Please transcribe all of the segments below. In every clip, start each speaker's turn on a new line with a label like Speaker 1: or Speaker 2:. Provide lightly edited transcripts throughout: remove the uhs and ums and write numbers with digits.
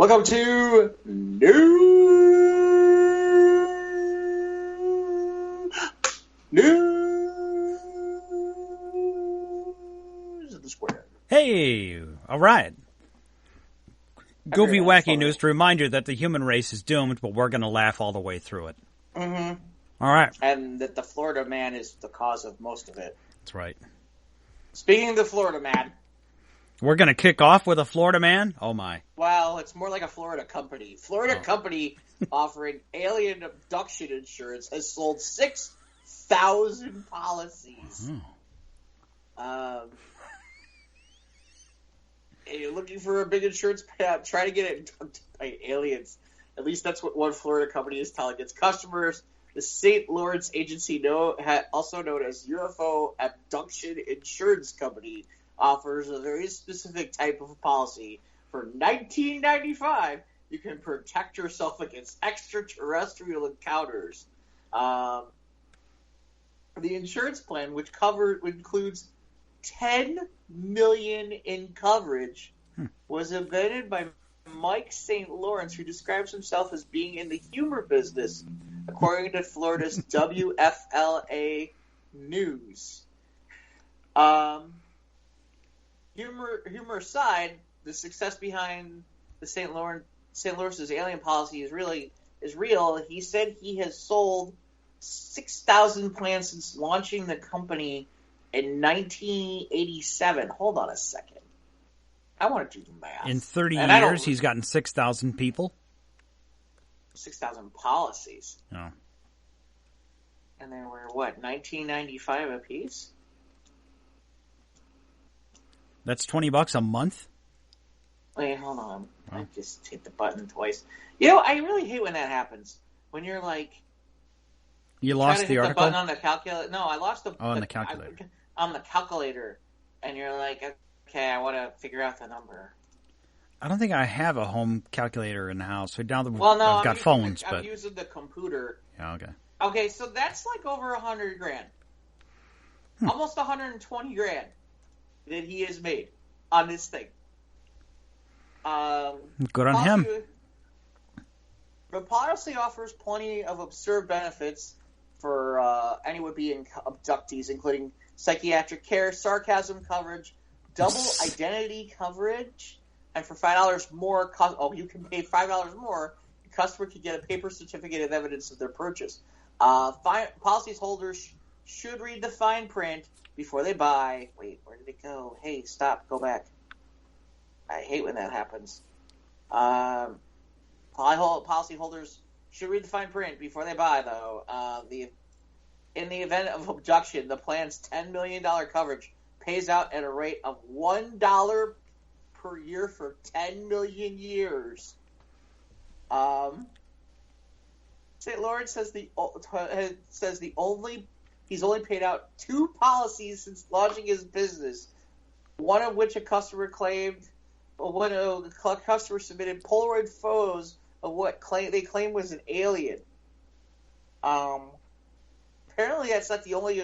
Speaker 1: Welcome to News of the Square.
Speaker 2: Hey, all right. Goofy, wacky
Speaker 1: funny.
Speaker 2: news to remind you that the human race is doomed, but we're going to laugh all the way through it.
Speaker 1: Mm-hmm.
Speaker 2: All right.
Speaker 1: And that the Florida man is the cause of most of it.
Speaker 2: That's right.
Speaker 1: Speaking of the Florida man.
Speaker 2: We're going to kick off with a Florida man? Oh, my.
Speaker 1: Well, it's more like a Florida company. Florida company offering alien abduction insurance has sold 6,000 policies. You're looking for a big insurance payout, try to get it by aliens. At least that's what one Florida company is telling its customers. The St. Lawrence Agency, also known as UFO Abduction Insurance Company, offers a very specific type of policy. For $19.95, you can protect yourself against extraterrestrial encounters. The insurance plan, which includes $10 million in coverage, was invented by Mike St. Lawrence, who describes himself as being in the humor business, according to Florida's WFLA News. Humor aside, the success behind the St. Lawrence's alien policy is real. He said he has sold 6,000 plans since launching the company in 1987. Hold on a second. I want to do the math.
Speaker 2: In 30 years, he's gotten 6,000 people?
Speaker 1: 6,000 policies.
Speaker 2: Oh.
Speaker 1: And they were, what, $19.95 a piece?
Speaker 2: That's $20 a month?
Speaker 1: Wait, hold on. I just hit the button twice. You know, I really hate when that happens. When you're like...
Speaker 2: You lost the article?
Speaker 1: Button on the calculator. No, I lost the...
Speaker 2: on the calculator.
Speaker 1: On the calculator. And you're like, okay, I want to figure out the number.
Speaker 2: I don't think I have a home calculator in the house. So now that
Speaker 1: I've
Speaker 2: got phones, but...
Speaker 1: I'm using the computer.
Speaker 2: Yeah, okay.
Speaker 1: Okay, so that's like over $100,000. Almost $120,000 that he has made on this thing.
Speaker 2: Good on him.
Speaker 1: The policy offers plenty of absurd benefits for any would-be abductees, including psychiatric care, sarcasm coverage, double identity coverage, and for $5 more, you can pay $5 more. The customer can get a paper certificate of evidence of their purchase. Policy holders should read the fine print before they buy. Wait, where did it go? Hey, stop, go back. I hate when that happens. Policy holders should read the fine print before they buy, though. In the event of abduction, the plan's $10 million coverage pays out at a rate of $1 per year for 10 million years. St. Lawrence says he's only paid out 2 policies since launching his business, one of which a customer claimed. When a customer submitted Polaroid photos of what they claim was an alien. Apparently, that's not the only.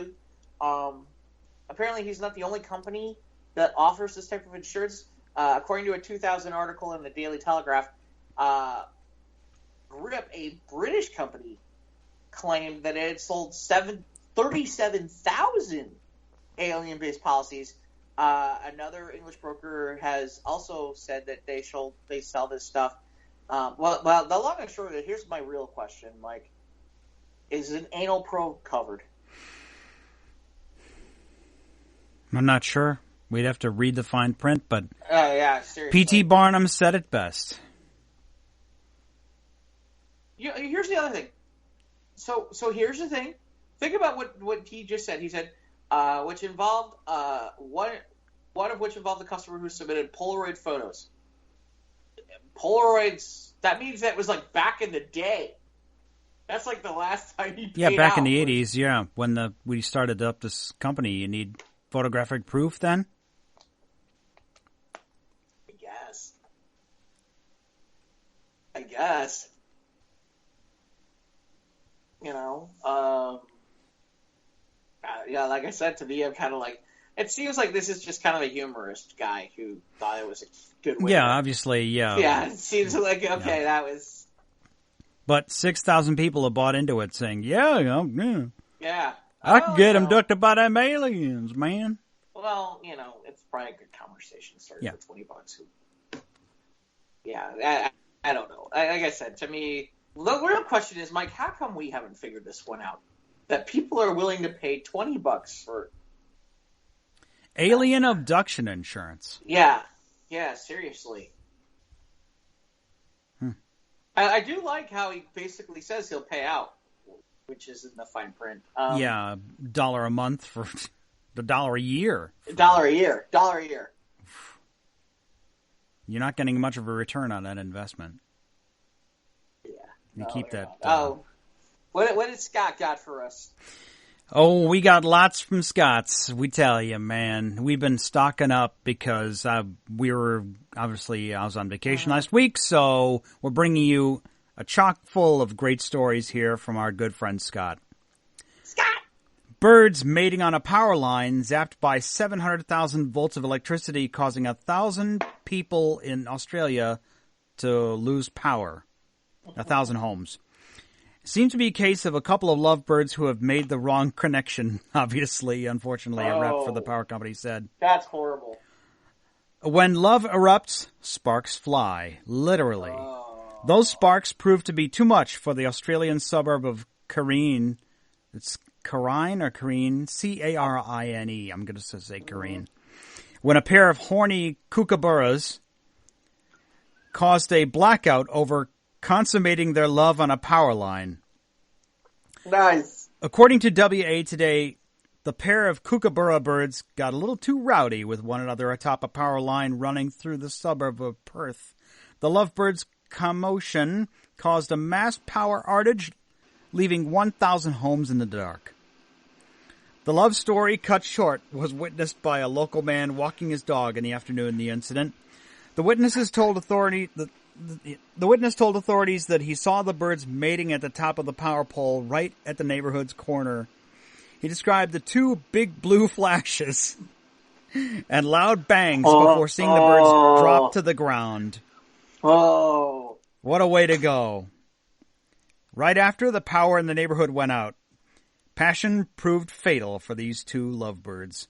Speaker 1: Apparently, he's not the only company that offers this type of insurance. According to a 2000 article in the Daily Telegraph, GRIP, a British company, claimed that it had sold 37,000 alien-based policies. Another English broker has also said that they sell this stuff. Well, the long and short of it, here's my real question, Mike. Is an anal probe covered?
Speaker 2: I'm not sure. We'd have to read the fine print, but
Speaker 1: yeah, seriously.
Speaker 2: P.T. Barnum said it best.
Speaker 1: Here's the other thing. So here's the thing. Think about what he just said. He said, which involved one of which involved the customer who submitted Polaroid photos. Polaroids. That means that was like back in the day. That's like the last time he paid out.
Speaker 2: Yeah, back in the 80s, yeah. When we started up this company, you need photographic proof then?
Speaker 1: I guess. You know, yeah, like I said, to me, I'm kind of like, It seems like this is just kind of a humorist guy who thought it was a good way.
Speaker 2: Yeah, obviously, yeah.
Speaker 1: Yeah, it seems like, okay, that was...
Speaker 2: But 6,000 people have bought into it saying, yeah.
Speaker 1: Yeah.
Speaker 2: I can get abducted by them aliens, man.
Speaker 1: Well, it's probably a good conversation starting for $20. Yeah, I don't know. Like I said, to me, the real question is, Mike, how come we haven't figured this one out? That people are willing to pay $20 for...
Speaker 2: Alien abduction insurance.
Speaker 1: Yeah, seriously. I do like how he basically says he'll pay out, which is in the fine print.
Speaker 2: $1 a month for the $1 a year.
Speaker 1: $1 a year.
Speaker 2: You're not getting much of a return on that investment.
Speaker 1: Yeah.
Speaker 2: You keep that.
Speaker 1: What did Scott got for us?
Speaker 2: Oh, we got lots from Scott's. We tell you, man. We've been stocking up because I was on vacation last week, so we're bringing you a chock full of great stories here from our good friend Scott.
Speaker 1: Scott!
Speaker 2: Birds mating on a power line zapped by 700,000 volts of electricity, causing 1,000 people in Australia to lose power. 1,000 homes. Seems to be a case of a couple of lovebirds who have made the wrong connection, obviously, unfortunately, a rep for the power company said.
Speaker 1: That's horrible.
Speaker 2: When love erupts, sparks fly, literally. Those sparks proved to be too much for the Australian suburb of Carine. It's Carine or Carine? C-A-R-I-N-E. I'm going to say Carine. When a pair of horny kookaburras caused a blackout over consummating their love on a power line.
Speaker 1: Nice.
Speaker 2: According to WA Today, the pair of kookaburra birds got a little too rowdy with one another atop a power line running through the suburb of Perth. The lovebirds' commotion caused a mass power outage, leaving 1,000 homes in the dark. The love story, cut short, was witnessed by a local man walking his dog in the afternoon of the incident. The witness told authorities that he saw the birds mating at the top of the power pole right at the neighborhood's corner. He described the two big blue flashes and loud bangs before seeing the birds drop to the ground.
Speaker 1: Oh.
Speaker 2: What a way to go. Right after the power in the neighborhood went out, passion proved fatal for these two lovebirds.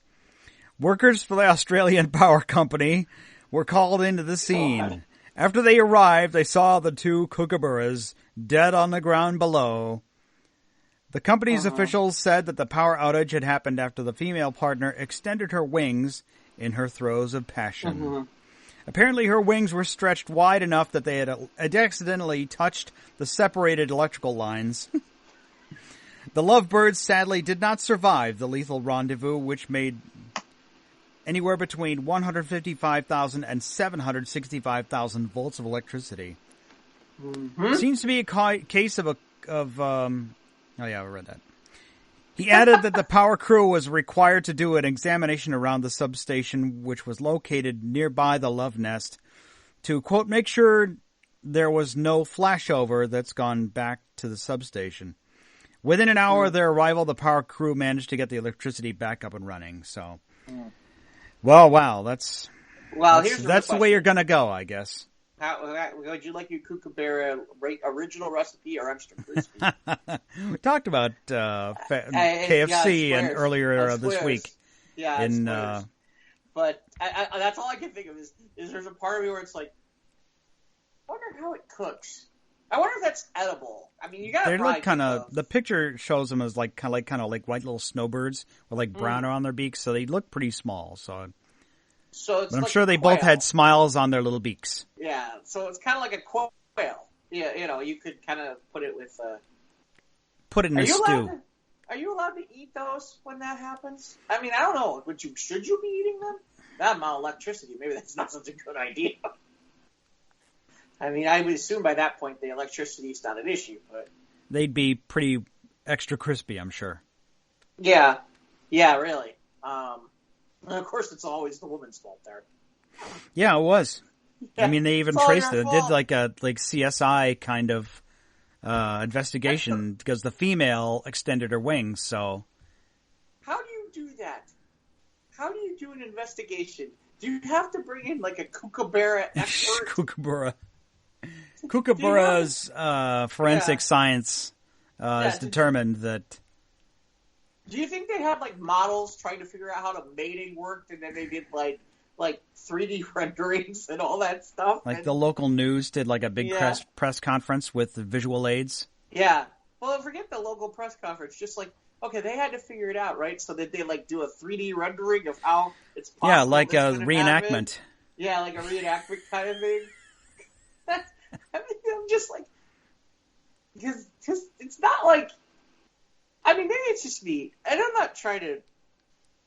Speaker 2: Workers for the Australian Power Company were called into the scene. After they arrived, they saw the two kookaburras dead on the ground below. The company's officials said that the power outage had happened after the female partner extended her wings in her throes of passion. Apparently her wings were stretched wide enough that they had accidentally touched the separated electrical lines. The lovebirds sadly did not survive the lethal rendezvous, which made anywhere between 155,000 and 765,000 volts of electricity. Seems to be a case of I read that. He added that the power crew was required to do an examination around the substation, which was located nearby the love nest, to, quote, make sure there was no flashover that's gone back to the substation. Within an hour of their arrival, the power crew managed to get the electricity back up and running. So, well, wow, that's the way you're gonna go, I guess.
Speaker 1: Would you like your kookaburra original recipe or extra crispy?
Speaker 2: We talked about KFC earlier this week.
Speaker 1: Yeah, but that's all I can think of is there's a part of me where it's like, I wonder how it cooks. I wonder if that's edible. I mean, you got to. They look
Speaker 2: kind of. The picture shows them as kind of like white little snowbirds with brown around their beaks, so they look pretty small. So
Speaker 1: it's
Speaker 2: I'm
Speaker 1: like
Speaker 2: sure they both had smiles on their little beaks.
Speaker 1: Yeah, so it's kind of like a quail. Yeah, you could kind of put it with.
Speaker 2: Put it in a stew.
Speaker 1: Are you allowed to eat those when that happens? I mean, I don't know. Should you be eating them? That amount of electricity, maybe that's not such a good idea. I mean, I would assume by that point the electricity is not an issue, but
Speaker 2: they'd be pretty extra crispy, I'm sure.
Speaker 1: Yeah, really. And of course, it's always the woman's fault there.
Speaker 2: Yeah, it was. Yeah, I mean, they even traced it. It did like a CSI kind of investigation because the female extended her wings. So,
Speaker 1: how do you do that? how do you do an investigation? Do you have to bring in like a kookaburra expert?
Speaker 2: Kookaburra's forensic science is determined that.
Speaker 1: Do you think they had like models trying to figure out how the mating worked, and then they did like 3D renderings and all that stuff?
Speaker 2: Like the local news did like a big press conference with the visual aids.
Speaker 1: Yeah. Well, forget the local press conference. Just like, okay, they had to figure it out, right? So that they like do a 3D rendering of how it's possible.
Speaker 2: Yeah, like a reenactment.
Speaker 1: Yeah, like a reenactment kind of thing. I mean, I'm just like, because it's not like, I mean, maybe it's just me, and I'm not trying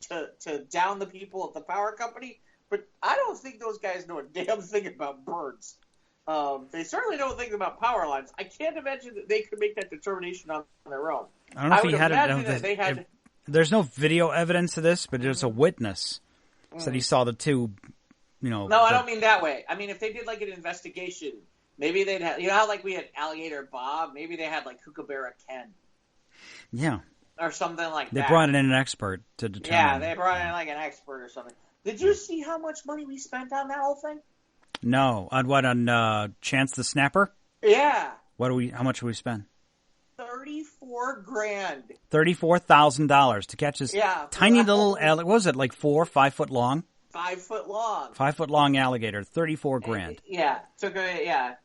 Speaker 1: to down the people at the power company, but I don't think those guys know a damn thing about birds. They certainly don't think about power lines. I can't imagine that they could make that determination on their own.
Speaker 2: I don't know if he had it. There's no video evidence of this, but there's a witness said he saw the two. No,
Speaker 1: I don't mean that way. I mean, if they did like an investigation, maybe they'd have. You know how like we had Alligator Bob? Maybe they had like Kookaburra Ken.
Speaker 2: Yeah.
Speaker 1: Or something like that.
Speaker 2: They brought in an expert to determine.
Speaker 1: Yeah, they brought in like an expert or something. Did you see how much money we spent on that whole thing?
Speaker 2: No. On what? On Chance the Snapper?
Speaker 1: Yeah.
Speaker 2: How much did we spend?
Speaker 1: $34,000.
Speaker 2: $34,000 to catch this tiny little, what was it, like 4 or 5 foot long?
Speaker 1: 5 foot long.
Speaker 2: 5 foot long alligator, $34,000.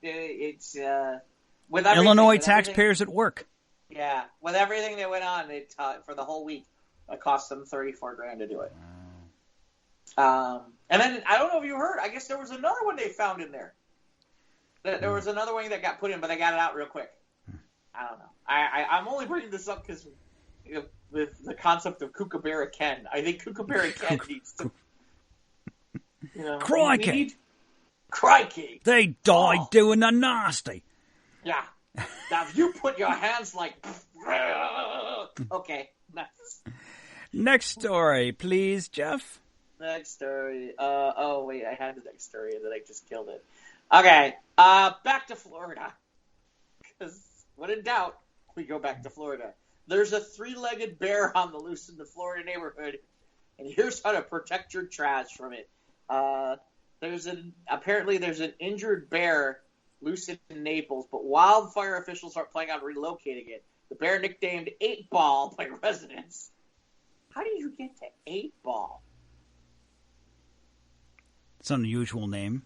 Speaker 1: It's with
Speaker 2: Illinois taxpayers at work.
Speaker 1: Yeah, with everything that went on, for the whole week, it cost them $34,000 to do it. And then I don't know if you heard. I guess there was another one they found in there. There was another one that got put in, but they got it out real quick. I don't know. I'm only bringing this up because with the concept of Kookaburra Ken, I think Kookaburra Ken needs to.
Speaker 2: Crikey!
Speaker 1: Crikey!
Speaker 2: They died doing the nasty.
Speaker 1: Yeah. Now, if you put your hands like... Okay.
Speaker 2: Next story, please, Jeff.
Speaker 1: Next story. Wait, I had the next story and then I just killed it. Okay. Back to Florida. Because when in doubt, we go back to Florida. There's a 3-legged bear on the loose in the Florida neighborhood, and here's how to protect your trash from it. Apparently there's an injured bear loose in Naples, but wildfire officials are planning on relocating it. The bear nicknamed 8-Ball by residents. How do you get to 8-Ball?
Speaker 2: It's an unusual name,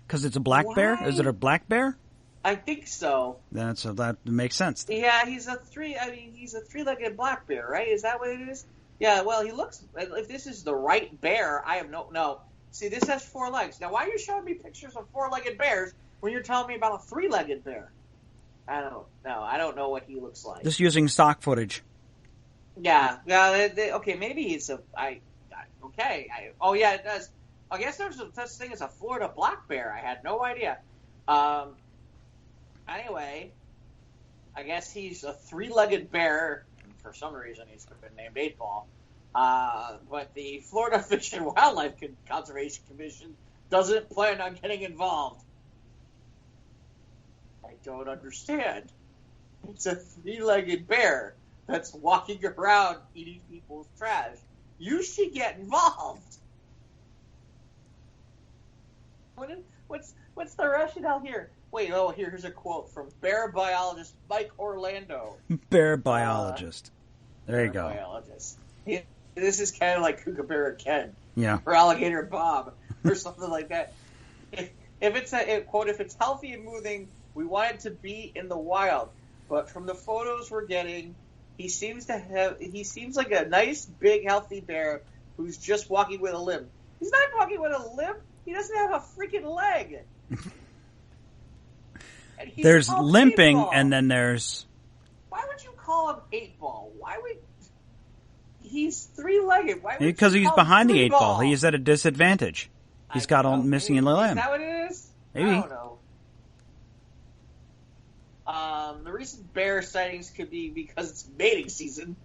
Speaker 2: because it's a black bear. Is it a black bear?
Speaker 1: I think so.
Speaker 2: That makes sense.
Speaker 1: Yeah, he's a 3-legged black bear, right? Is that what it is? Yeah. Well, he looks. If this is the right bear, I have no. See, this has 4 legs. Now, why are you showing me pictures of 4-legged bears when you're telling me about a 3-legged bear? I don't know. I don't know what he looks like.
Speaker 2: Just using stock footage.
Speaker 1: Yeah. Okay, maybe he's a. Okay. Oh yeah, it does. I guess there's such thing as a Florida black bear. I had no idea. Anyway, I guess he's a 3-legged bear. For some reason, he's been named 8-Ball. But the Florida Fish and Wildlife Conservation Commission doesn't plan on getting involved. I don't understand. It's a 3-legged bear that's walking around eating people's trash. You should get involved. What's the rationale here? Wait, here's a quote from bear biologist Mike Orlando.
Speaker 2: Bear biologist. There you go.
Speaker 1: Biologist. This is kind of like Kookaburra Ken.
Speaker 2: Yeah.
Speaker 1: Or Alligator Bob. Or something like that. If it's healthy and moving, we want it to be in the wild. But from the photos we're getting, he seems like a nice, big, healthy bear who's just walking with a limp. He's not walking with a limp. He doesn't have a freaking leg.
Speaker 2: There's limping, and then there's...
Speaker 1: Why would you call him 8-Ball? He's 3-legged. Why would
Speaker 2: because
Speaker 1: you
Speaker 2: he's
Speaker 1: call
Speaker 2: behind
Speaker 1: him
Speaker 2: the 8-Ball.
Speaker 1: 3-Ball?
Speaker 2: He's at a disadvantage. He's got a missing limb.
Speaker 1: Is that what it is?
Speaker 2: Maybe.
Speaker 1: I don't know. The recent bear sightings could be because it's mating season.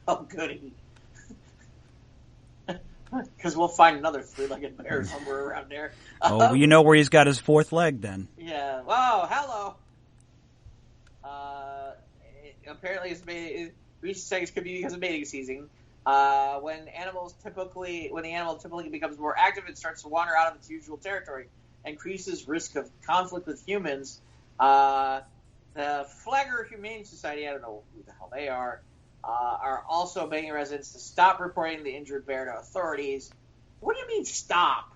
Speaker 1: Oh, goody. Because we'll find another 3-legged bear somewhere around there.
Speaker 2: You know where he's got his 4th leg, then.
Speaker 1: Yeah. Wow, hello. Apparently, recent sightings could be because of mating season. When the animal typically becomes more active, it starts to wander out of its usual territory, increases risk of conflict with humans. The Flagler Humane Society, I don't know who the hell they are also begging residents to stop reporting the injured bear to authorities. What do you mean stop?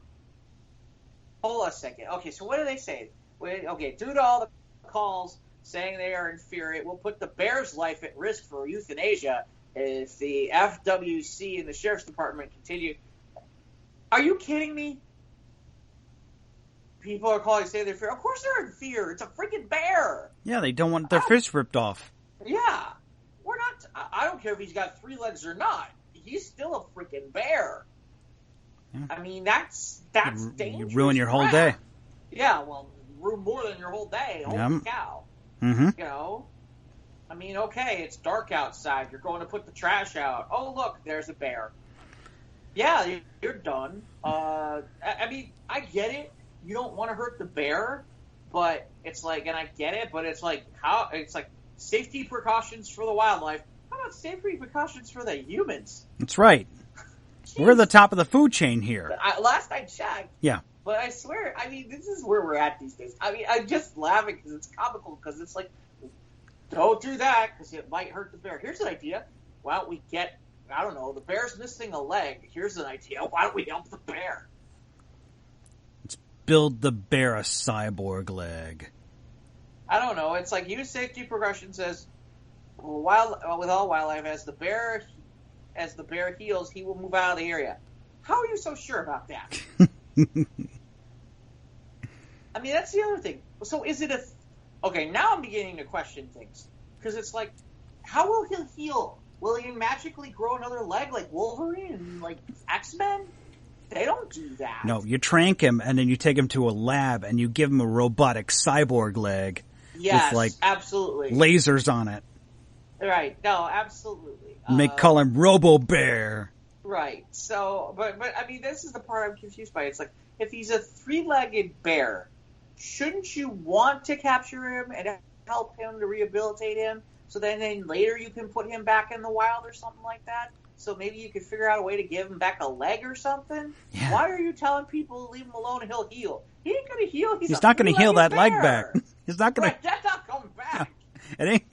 Speaker 1: Hold on a second. Okay, so what do they say? Due to all the calls saying they are inferior, will put the bear's life at risk for euthanasia if the FWC and the Sheriff's Department continue. Are you kidding me? People are calling saying they're fear. Of course they're in fear. It's a freaking bear.
Speaker 2: Yeah, they don't want their fish ripped off.
Speaker 1: Yeah. We're not. I don't care if he's got 3 legs or not. He's still a freaking bear. Yeah. I mean, that's dangerous.
Speaker 2: You ruin your whole day.
Speaker 1: Yeah, well, ruin more than your whole day. Holy cow.
Speaker 2: Mm-hmm.
Speaker 1: You know? I mean, okay, it's dark outside. You're going to put the trash out. Oh, look, there's a bear. Yeah, you're done. I mean, I get it. You don't want to hurt the bear, but it's like, and I get it, but it's like, safety precautions for the wildlife. How about safety precautions for the humans?
Speaker 2: That's right. Jeez. We're the top of the food chain here.
Speaker 1: Last I checked.
Speaker 2: Yeah.
Speaker 1: But I swear, I mean, this is where we're at these days. I mean, I'm just laughing because it's comical, because it's like, don't do that because it might hurt the bear. Here's an idea. Why don't we get, I don't know, the bear's missing a leg. Here's an idea. Why don't we help the bear?
Speaker 2: Let's build the bear a cyborg leg.
Speaker 1: I don't know. It's like use safety precautions as with all wildlife. As the bear heals, he will move out of the area. How are you so sure about that? I mean, that's the other thing. So is it okay, now I'm beginning to question things. Because it's like, how will he heal? Will he magically grow another leg like Wolverine and like X-Men? They don't do that.
Speaker 2: No, you trank him and then you take him to a lab and you give him a robotic cyborg leg.
Speaker 1: Yes,
Speaker 2: with like
Speaker 1: absolutely.
Speaker 2: Lasers on it.
Speaker 1: Right. No, absolutely.
Speaker 2: And they call him Robo Bear.
Speaker 1: Right. So, but I mean, this is the part I'm confused by. It's like, if he's a 3-legged bear, shouldn't you want to capture him and help him to rehabilitate him? So then later you can put him back in the wild or something like that? So maybe you could figure out a way to give him back a leg or something?
Speaker 2: Yeah.
Speaker 1: Why are you telling people to leave him alone and he'll heal? He ain't going to heal. He's
Speaker 2: not going to heal that
Speaker 1: bear.
Speaker 2: leg back. He's not going to.
Speaker 1: That's not come back.
Speaker 2: It ain't.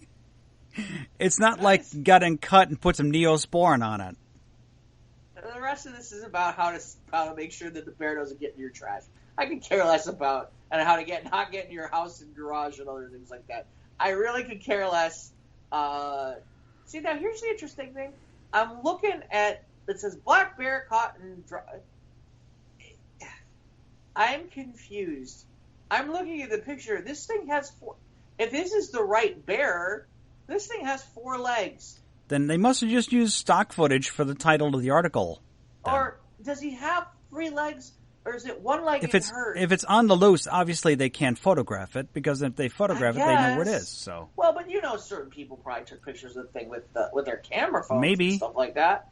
Speaker 2: It's not like got him cut and put some Neosporin on it.
Speaker 1: The rest of this is about how to make sure that the bear doesn't get in your trash. I could care less about and how to not get in your house and garage and other things like that. I really could care less. See, now here's the interesting thing. I'm looking at, it says black bear caught in dry. I'm confused. I'm looking at the picture. This thing has 4. If this is the right bear, this thing has 4 legs.
Speaker 2: Then they must have just used stock footage for the title of the article.
Speaker 1: Or does he have 3 legs, or is it 1 leg?
Speaker 2: If it's on the loose, obviously they can't photograph it, because if they photograph it, they know where it is. So
Speaker 1: well, but you know, certain people probably took pictures of the thing with their camera phones,
Speaker 2: maybe,
Speaker 1: and stuff like that.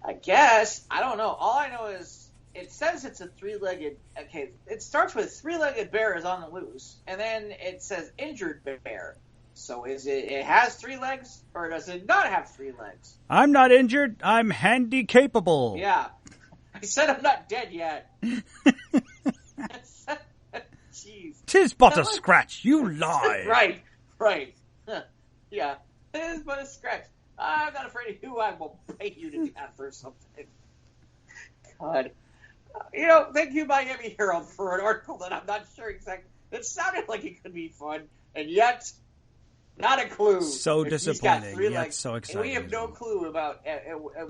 Speaker 1: I guess I don't know. All I know is it says it's a 3-legged. Okay, it starts with 3-legged bear is on the loose, and then it says injured bear. So is it has 3 legs, or does it not have 3 legs?
Speaker 2: I'm not injured. I'm handy capable.
Speaker 1: Yeah. I said I'm not dead yet. Jeez.
Speaker 2: 'Tis but a scratch. You lie.
Speaker 1: Right. Yeah. It is but a scratch. I'm not afraid of you. I will bite you to death or something. God. You know, thank you, Miami Herald, for an article that I'm not sure exactly. It sounded like it could be fun, and yet... not a clue.
Speaker 2: So disappointing.
Speaker 1: 3
Speaker 2: yet
Speaker 1: legs.
Speaker 2: So exciting.
Speaker 1: And we have no clue about.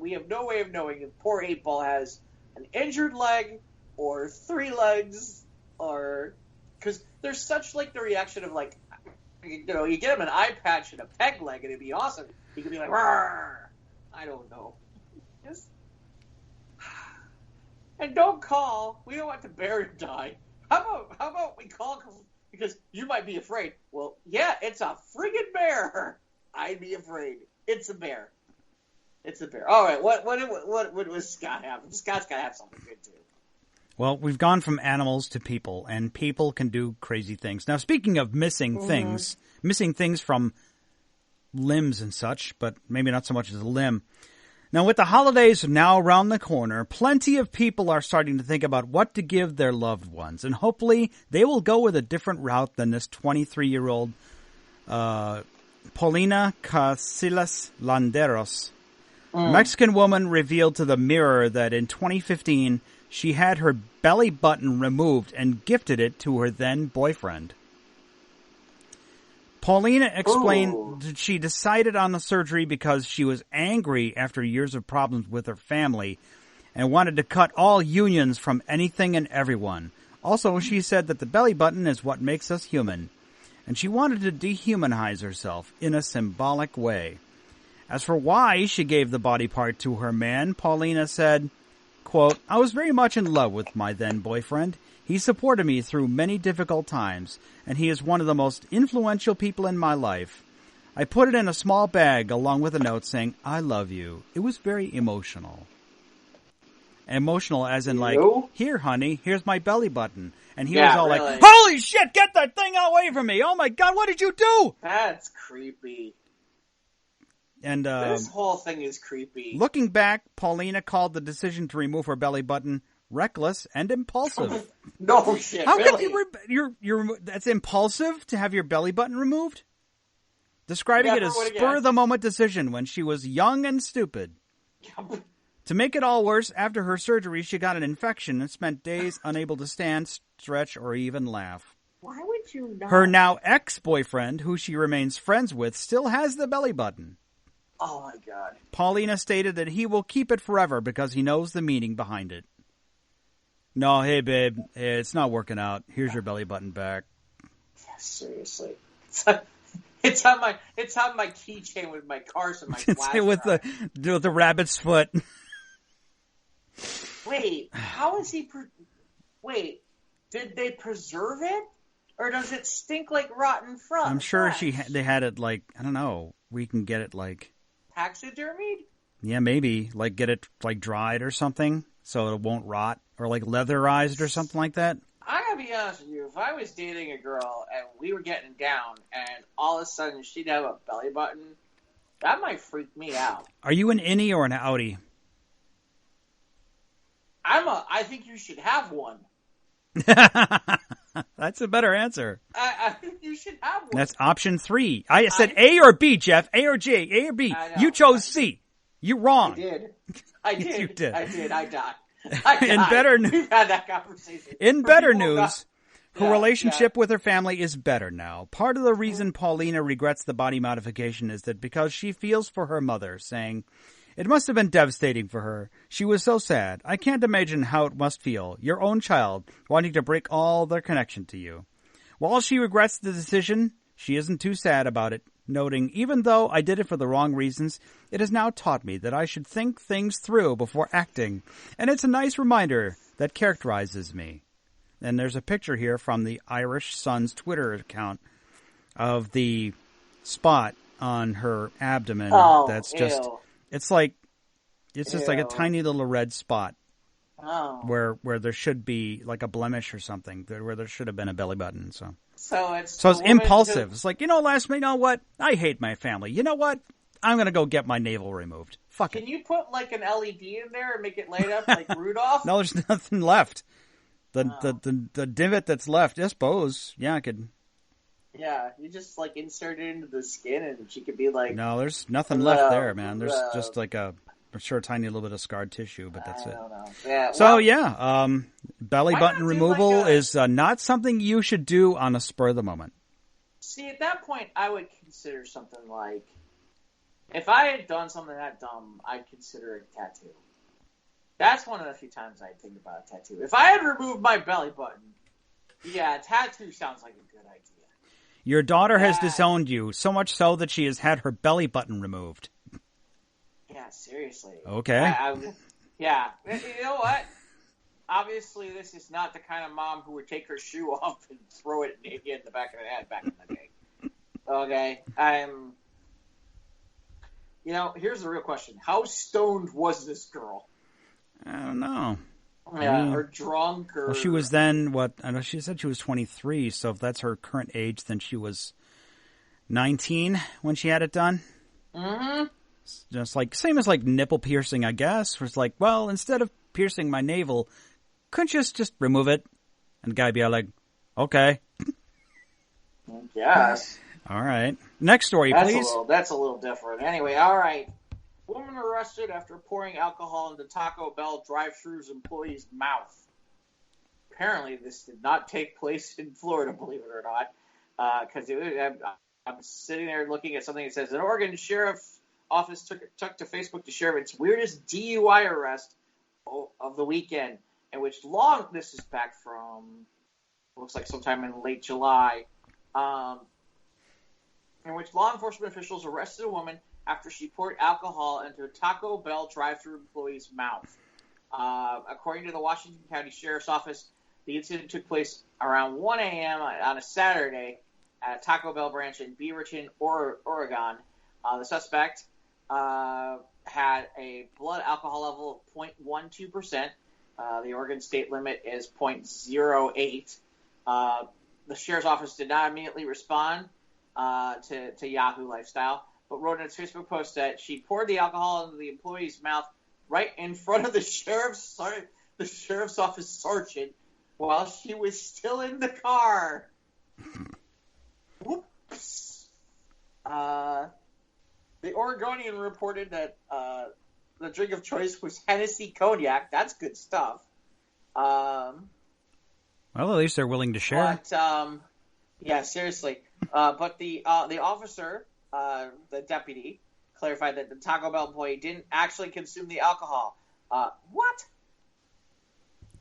Speaker 1: We have no way of knowing if poor 8-Ball has an injured leg or 3 legs, or because there's such like the reaction of like, you know, you get him an eye patch and a peg leg, and it'd be awesome. He could be like, "Rawr." I don't know. Just and don't call. We don't want the bear to die. How about we call? Because you might be afraid. Well, yeah, it's a friggin' bear. I'd be afraid. It's a bear. It's a bear. All right, what was Scott have? Scott's got to have something good too.
Speaker 2: Well, we've gone from animals to people, and people can do crazy things. Now, speaking of missing things from limbs and such, but maybe not so much as a limb. Now, with the holidays now around the corner, plenty of people are starting to think about what to give their loved ones, and hopefully they will go with a different route than this 23-year-old Paulina Casillas Landeros. A Mexican woman revealed to the Mirror that in 2015 she had her belly button removed and gifted it to her then boyfriend. Paulina explained that she decided on the surgery because she was angry after years of problems with her family and wanted to cut all unions from anything and everyone. Also, she said that the belly button is what makes us human, and she wanted to dehumanize herself in a symbolic way. As for why she gave the body part to her man, Paulina said, quote, I was very much in love with my then boyfriend. He supported me through many difficult times, and he is one of the most influential people in my life. I put it in a small bag along with a note saying, I love you. It was very emotional. Emotional as in like, here, honey, here's my belly button. And he was all really? Like, holy shit, get that thing away from me. Oh my God, what did you do?
Speaker 1: That's creepy.
Speaker 2: And
Speaker 1: this whole thing is creepy.
Speaker 2: Looking back, Paulina called the decision to remove her belly button reckless and impulsive.
Speaker 1: No shit.
Speaker 2: How
Speaker 1: really?
Speaker 2: could you're that's impulsive to have your belly button removed? Describing it as spur of the moment decision when she was young and stupid. To make it all worse, after her surgery, she got an infection and spent days unable to stand, stretch, or even laugh.
Speaker 1: Why would you not?
Speaker 2: Her now ex-boyfriend, who she remains friends with, still has the belly button.
Speaker 1: Oh my God.
Speaker 2: Paulina stated that he will keep it forever because he knows the meaning behind it. No, hey babe, it's not working out. Here's your belly button back.
Speaker 1: Yeah, seriously. It's on my keychain with my cars and my flash
Speaker 2: with the rabbit's foot.
Speaker 1: Wait, how is he? Wait, did they preserve it, or does it stink like rotten flesh?
Speaker 2: I'm sure they had it like, I don't know. We can get it like
Speaker 1: taxidermied.
Speaker 2: Yeah, maybe like get it like dried or something so it won't rot, or like leatherized or something like that.
Speaker 1: I gotta be honest with you. If I was dating a girl and we were getting down, and all of a sudden she'd have a belly button, that might freak me out.
Speaker 2: Are you an innie or an outie?
Speaker 1: I think you should have one.
Speaker 2: That's a better answer.
Speaker 1: I think you should have one.
Speaker 2: That's option 3. I said A or B, Jeff. A or J. A or B. You chose C. You're wrong.
Speaker 1: I did.
Speaker 2: You did.
Speaker 1: I died.
Speaker 2: In better news,
Speaker 1: we've had that conversation.
Speaker 2: In better news, her relationship with her family is better now. Part of the reason Paulina regrets the body modification is that because she feels for her mother, saying, "It must have been devastating for her. She was so sad. I can't imagine how it must feel. Your own child wanting to break all their connection to you." While she regrets the decision, she isn't too sad about it, noting, "Even though I did it for the wrong reasons, it has now taught me that I should think things through before acting, and it's a nice reminder that characterizes me." And there's a picture here from the Irish Sun's Twitter account of the spot on her abdomen. That's just, it's just like a tiny little red spot. Where there should be like a blemish or something, where there should have been a belly button. So it's impulsive. It's like, you know what? I hate my family. You know what? I'm gonna go get my navel removed. Fuck it.
Speaker 1: Can you put like an LED in there and make it light up like Rudolph?
Speaker 2: No, there's nothing left. The divot that's left, I suppose. Yeah, I could.
Speaker 1: Yeah, you just like insert it into the skin, and she could be like.
Speaker 2: No, there's nothing left there, man. There's just like I'm sure a tiny little bit of scarred tissue, but that's it.
Speaker 1: I don't know. Yeah,
Speaker 2: so belly button removal is not something you should do on a spur of the moment.
Speaker 1: See, at that point, I would consider something like, if I had done something that dumb, I'd consider it a tattoo. That's one of the few times I think about a tattoo. If I had removed my belly button, yeah, a tattoo sounds like a good idea.
Speaker 2: Your daughter has disowned you, so much so that she has had her belly button removed.
Speaker 1: Yeah, seriously.
Speaker 2: Okay.
Speaker 1: Yeah. You know what? Obviously, this is not the kind of mom who would take her shoe off and throw it in the back of the head back in the day. Okay? Here's the real question. How stoned was this girl?
Speaker 2: I don't know.
Speaker 1: Yeah, or drunk, or...
Speaker 2: Well, she was then, I know she said she was 23, so if that's her current age, then she was 19 when she had it done.
Speaker 1: Mm-hmm.
Speaker 2: Just like, same as like nipple piercing, I guess. Where it's like, well, instead of piercing my navel, couldn't you just remove it? And the guy be like, okay.
Speaker 1: Yes.
Speaker 2: All right. Next story, please.
Speaker 1: That's a little different. Anyway, all right. Woman arrested after pouring alcohol into Taco Bell drive-thru's employee's mouth. Apparently, this did not take place in Florida, believe it or not. Because I'm sitting there looking at something that says, an Oregon Sheriff's Office took to Facebook to share its weirdest DUI arrest of the weekend, in which this is back from, looks like sometime in late July, in which law enforcement officials arrested a woman after she poured alcohol into a Taco Bell drive-thru employee's mouth. According to the Washington County Sheriff's Office, the incident took place around 1 a.m. on a Saturday at a Taco Bell branch in Beaverton, Oregon. The suspect had a blood alcohol level of 0.12%. The Oregon state limit is 0.08. The sheriff's office did not immediately respond to Yahoo Lifestyle, but wrote in its Facebook post that she poured the alcohol into the employee's mouth right in front of the sheriff's office sergeant while she was still in the car. Whoops. The Oregonian reported that the drink of choice was Hennessy Cognac. That's good stuff.
Speaker 2: Well, at least they're willing to share.
Speaker 1: But, yeah, seriously. But the officer, the deputy, clarified that the Taco Bell employee didn't actually consume the alcohol. What?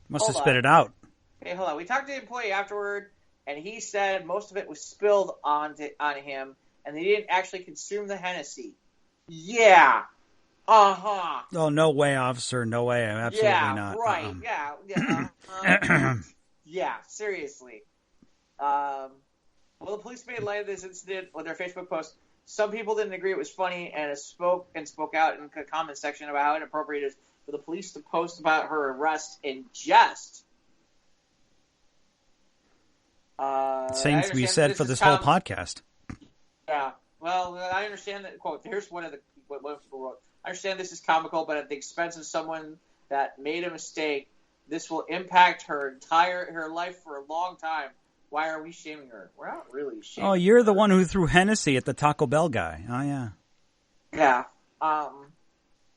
Speaker 2: Must have spit it out.
Speaker 1: Hey, hold on. We talked to the employee afterward, and he said most of it was spilled on him, and they didn't actually consume the Hennessy. Yeah. Uh-huh.
Speaker 2: Oh, no way, officer. No way. Absolutely not.
Speaker 1: Right. Yeah, seriously. Well, the police made light of this incident with their Facebook post. Some people didn't agree it was funny and spoke out in the comment section about how inappropriate it is for the police to post about her arrest in jest.
Speaker 2: Same to be said for this whole podcast.
Speaker 1: Yeah. Well, I understand that. Quote. Here's what people wrote. I understand this is comical, but at the expense of someone that made a mistake, this will impact her life for a long time. Why are we shaming her? We're not really shaming her.
Speaker 2: Oh, you're the one who threw Hennessy at the Taco Bell guy. Oh, yeah.
Speaker 1: Yeah.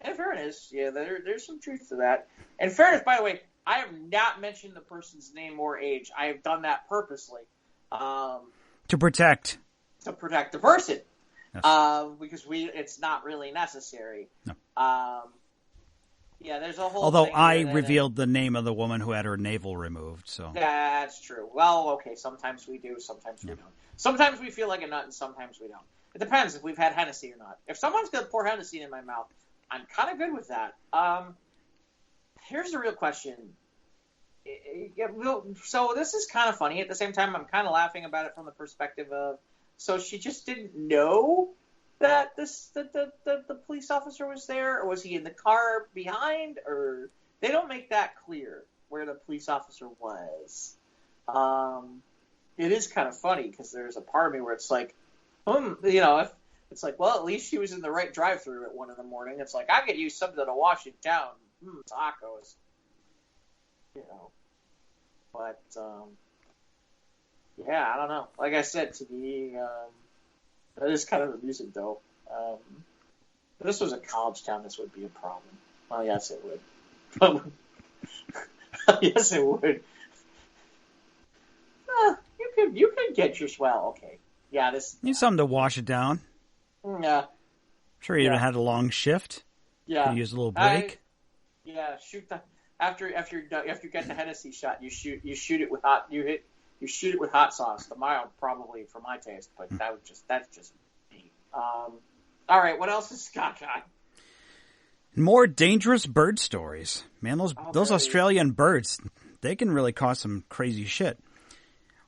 Speaker 1: In fairness, yeah, there's some truth to that. In fairness, by the way, I have not mentioned the person's name or age. I have done that purposely.
Speaker 2: To protect
Speaker 1: the person.
Speaker 2: Yes.
Speaker 1: Because it's not really necessary.
Speaker 2: No.
Speaker 1: Yeah, there's a whole.
Speaker 2: Although
Speaker 1: thing
Speaker 2: I revealed the name of the woman who had her navel removed, so
Speaker 1: that's true. Well, okay, sometimes we do, sometimes we don't. Sometimes we feel like a nut, and sometimes we don't. It depends if we've had Hennessy or not. If someone's gonna pour Hennessy in my mouth, I'm kind of good with that. Here's the real question. So this is kind of funny. At the same time, I'm kind of laughing about it from the perspective of, so she just didn't know that the police officer was there, or was he in the car behind, or they don't make that clear where the police officer was. It is kind of funny because there's a part of me where it's like, if it's like, well, at least she was in the right drive-thru at 1 a.m. It's like, I could use something to wash it down. Tacos. But yeah, I don't know. Like I said, to me, that is kind of amusing, though. If this was a college town, this would be a problem. Well, yes, it would. Yes, it would. You could get your swell. Okay. Yeah, this.
Speaker 2: Need something to wash it down.
Speaker 1: Yeah.
Speaker 2: Sure, you had a long shift.
Speaker 1: Yeah.
Speaker 2: Could use a little break.
Speaker 1: Shoot the after you get the Hennessy shot, you shoot it with hot. You shoot it with hot sauce. The mild, probably for my taste, but that's just me. All right, what else has Scott got?
Speaker 2: More dangerous bird stories. Man, those Australian birds, they can really cause some crazy shit.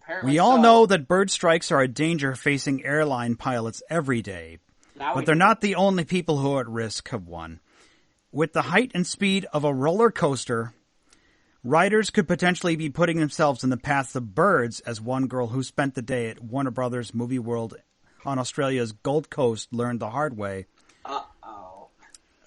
Speaker 1: Apparently
Speaker 2: we all know that bird strikes are a danger facing airline pilots every day, but they're not the only people who are at risk of one. With the height and speed of a roller coaster, riders could potentially be putting themselves in the path of birds, as one girl who spent the day at Warner Brothers Movie World on Australia's Gold Coast learned the hard way.
Speaker 1: Uh-oh.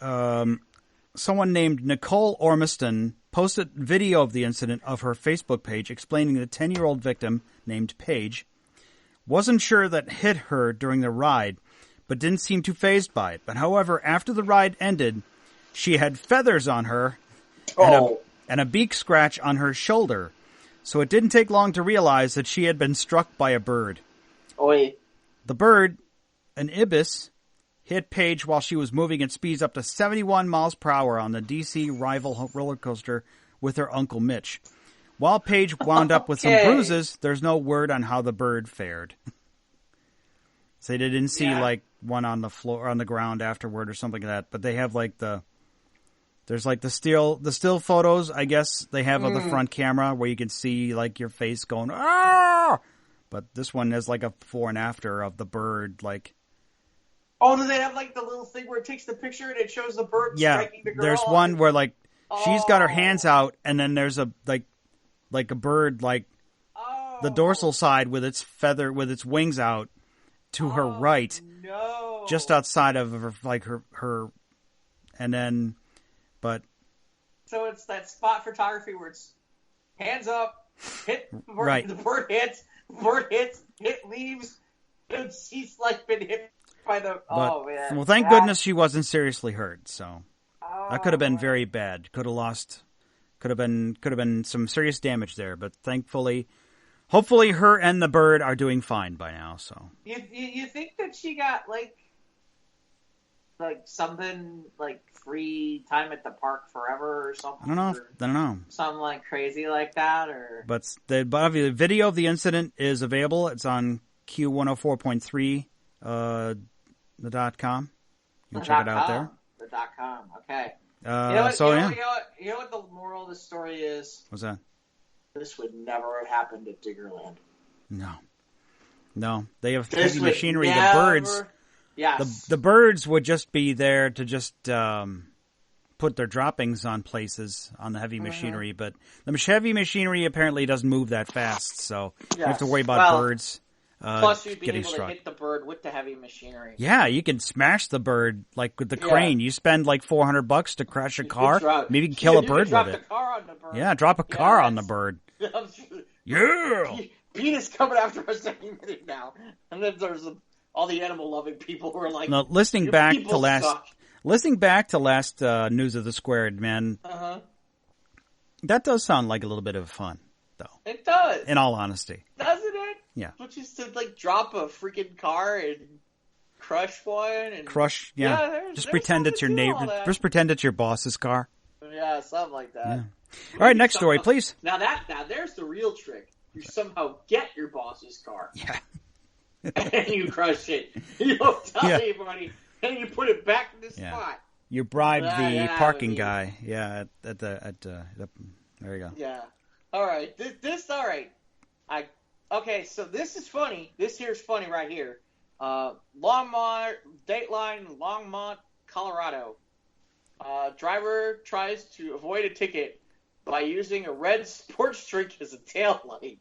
Speaker 2: someone named Nicole Ormiston posted video of the incident of her Facebook page explaining the 10-year-old victim, named Paige, wasn't sure that hit her during the ride, but didn't seem too fazed by it. But however, after the ride ended, she had feathers on her and a beak scratch on her shoulder. So it didn't take long to realize that she had been struck by a bird.
Speaker 1: Oi.
Speaker 2: The bird, an ibis, hit Paige while she was moving at speeds up to 71 miles per hour on the DC rival roller coaster with her Uncle Mitch. While Paige wound up with some bruises, there's no word on how the bird fared. So they didn't see like one on the floor, on the ground afterward or something like that. But they have like there's like the still photos, I guess they have of the front camera where you can see like your face going, ah! But this one is like a before and after of the bird, like.
Speaker 1: Oh, do they have like the little thing where it takes the picture and it shows the bird striking the girl?
Speaker 2: There's one where like she's got her hands out and then there's a like a bird like the dorsal side with its feather with its wings out to her right, just outside of her, like her, and then, but. So
Speaker 1: it's that spot photography where it's hands up, hit the bird,
Speaker 2: right.
Speaker 1: The bird hits, hit leaves, and she's like been hit by the.
Speaker 2: But,
Speaker 1: man!
Speaker 2: Well, thank goodness she wasn't seriously hurt. So that could have been very bad. Could have been some serious damage there. But thankfully. Hopefully her and the bird are doing fine by now, so.
Speaker 1: You think that she got, like something, like, free time at the park forever or something?
Speaker 2: I don't know.
Speaker 1: Something, like, crazy like that, or?
Speaker 2: But the video of the incident is available. It's on Q104.3, the .com. You can check it out there.
Speaker 1: The .com, okay.
Speaker 2: You know what the moral of the story is?
Speaker 1: What's that? This would never have happened at Diggerland.
Speaker 2: No. They have heavy machinery. The birds, the birds would just be there to just put their droppings on places on the heavy machinery. But the heavy machinery apparently doesn't move that fast, so you have to worry about birds.
Speaker 1: Plus, you'd be able to hit the bird with the heavy machinery.
Speaker 2: Yeah, you can smash the bird like with the crane. You spend like $400 to crash a car. Maybe you can kill a bird with it.
Speaker 1: Car on the bird.
Speaker 2: Yeah, drop a car on the bird. Yeah.
Speaker 1: Pete is coming after us any minute now, and then there's all the animal-loving people who are like,
Speaker 2: no, listening back to last News of the Squared, man. That does sound like a little bit of fun, though.
Speaker 1: It does.
Speaker 2: In all honesty,
Speaker 1: doesn't it?
Speaker 2: Yeah.
Speaker 1: Which is to like drop a freaking car and crush one and
Speaker 2: just pretend it's your neighbor. Just pretend it's your boss's car.
Speaker 1: Yeah, something like that.
Speaker 2: Yeah. All right, next story, please.
Speaker 1: Now there's the real trick. You somehow get your boss's car.
Speaker 2: Yeah.
Speaker 1: And you crush it. You don't tell anybody, and you put it back in the spot.
Speaker 2: You bribed the parking guy. Yeah, there you go.
Speaker 1: Yeah. All right. This all right. Okay, so this is funny. This here's funny right here. Longmont, Dateline, Longmont, Colorado. Driver tries to avoid a ticket by using a red sports drink as a taillight.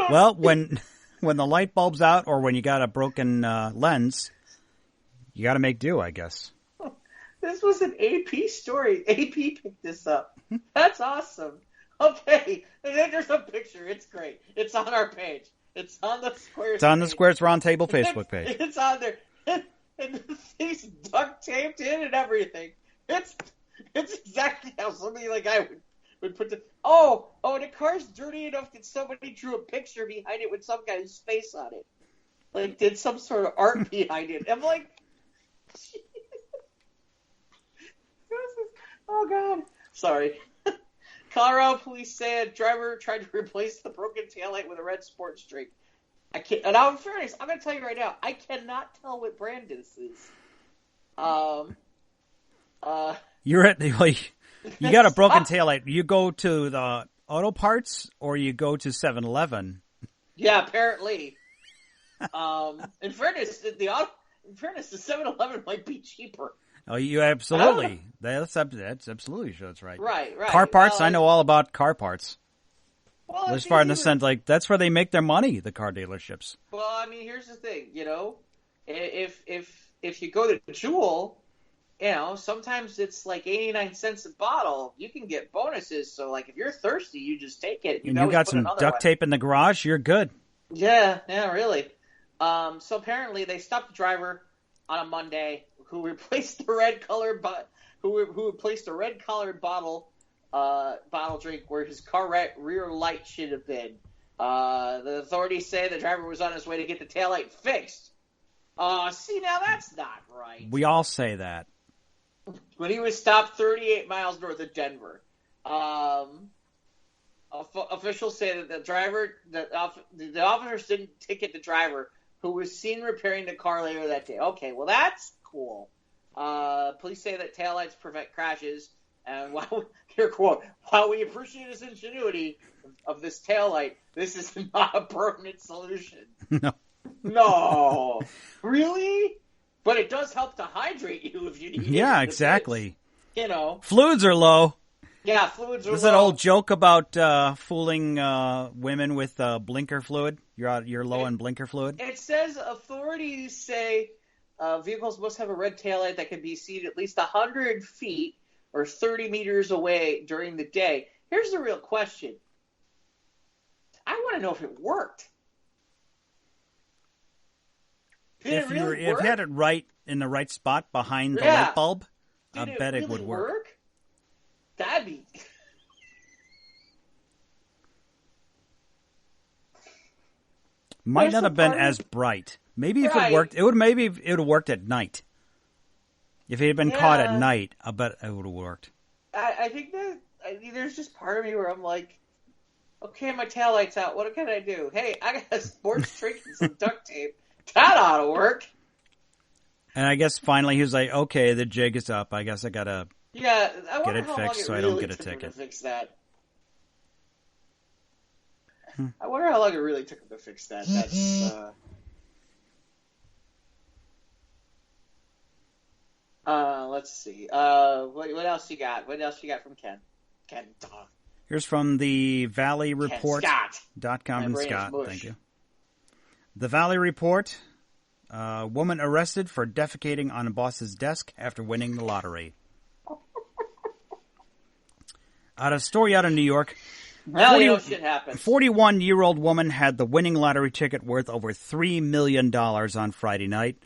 Speaker 2: Well, when the light bulb's out or when you got a broken lens, you got to make do, I guess.
Speaker 1: This was an AP story. AP picked this up. That's awesome. Okay, and then there's a picture. It's great. It's on our page. It's on the Squares.
Speaker 2: It's on the Squares Roundtable Facebook page.
Speaker 1: It's on there, and the thing's duct taped in and everything. It's exactly how somebody like I would put the. Oh, the car's dirty enough that somebody drew a picture behind it with some guy's face on it. Like did some sort of art behind it. I'm like, oh god, sorry. Colorado police said driver tried to replace the broken taillight with a red sports drink. I can't. And in fairness, I'm going to tell you right now, I cannot tell what brand this is.
Speaker 2: You're at the you got a broken taillight. You go to the auto parts or you go to 7-Eleven.
Speaker 1: Yeah, apparently. In fairness, the 7-Eleven might be cheaper.
Speaker 2: Oh, you absolutely. That's absolutely sure that's right.
Speaker 1: Right.
Speaker 2: Car parts, I know all about car parts.
Speaker 1: Well,
Speaker 2: as far in the sense, like, that's where they make their money, the car dealerships.
Speaker 1: Well, I mean, here's the thing, you know, if if you go to Jewel, sometimes it's like 89 cents a bottle. You can get bonuses. So, like, if you're thirsty, you just take it.
Speaker 2: And you got some duct tape in the garage, you're good.
Speaker 1: Yeah, really. So apparently they stopped the driver on a Monday who replaced the red colored who replaced a red colored bottle drink where his car rear light should have been. The authorities say the driver was on his way to get the taillight fixed. See, now that's not right.
Speaker 2: We all say that.
Speaker 1: When he was stopped 38 miles north of Denver. Officials say that the officers didn't ticket the driver, who was seen repairing the car later that day. Okay, well, that's cool. Police say that taillights prevent crashes, and while we appreciate his ingenuity of this taillight, this is not a permanent solution.
Speaker 2: No.
Speaker 1: No. Really? But it does help to hydrate you if you need it.
Speaker 2: Yeah, exactly.
Speaker 1: Fluids
Speaker 2: are low.
Speaker 1: Yeah, fluids are low.
Speaker 2: There's that old joke about fooling women with blinker fluid. You're low on blinker fluid.
Speaker 1: It says authorities say vehicles must have a red taillight that can be seen at least 100 feet or 30 meters away during the day. Here's the real question. I want to know if it worked.
Speaker 2: If you had it right in the right spot behind the light bulb, I bet it would work.
Speaker 1: That'd be...
Speaker 2: Might not have been as bright. Maybe if it worked, it would have worked at night. If it had been caught at night, I bet it would have worked.
Speaker 1: I think that there's just part of me where I'm like, okay, my taillight's out. What can I do? Hey, I got a sports drink and some duct tape. That ought to work.
Speaker 2: And I guess finally he was like, okay, the jig is up. I guess I gotta get it fixed so I don't get a ticket.
Speaker 1: To fix that. I wonder how long it really took him to fix that. That's let's see. What else you got? What else you got from Ken? Ken,
Speaker 2: here's from the ValleyReport.com from Scott.
Speaker 1: Mush.
Speaker 2: Thank you. The Valley Report. Woman arrested for defecating on a boss's desk after winning the lottery. A story out of New York.
Speaker 1: Well, shit happens.
Speaker 2: 41-year-old woman had the winning lottery ticket worth over $3 million on Friday night,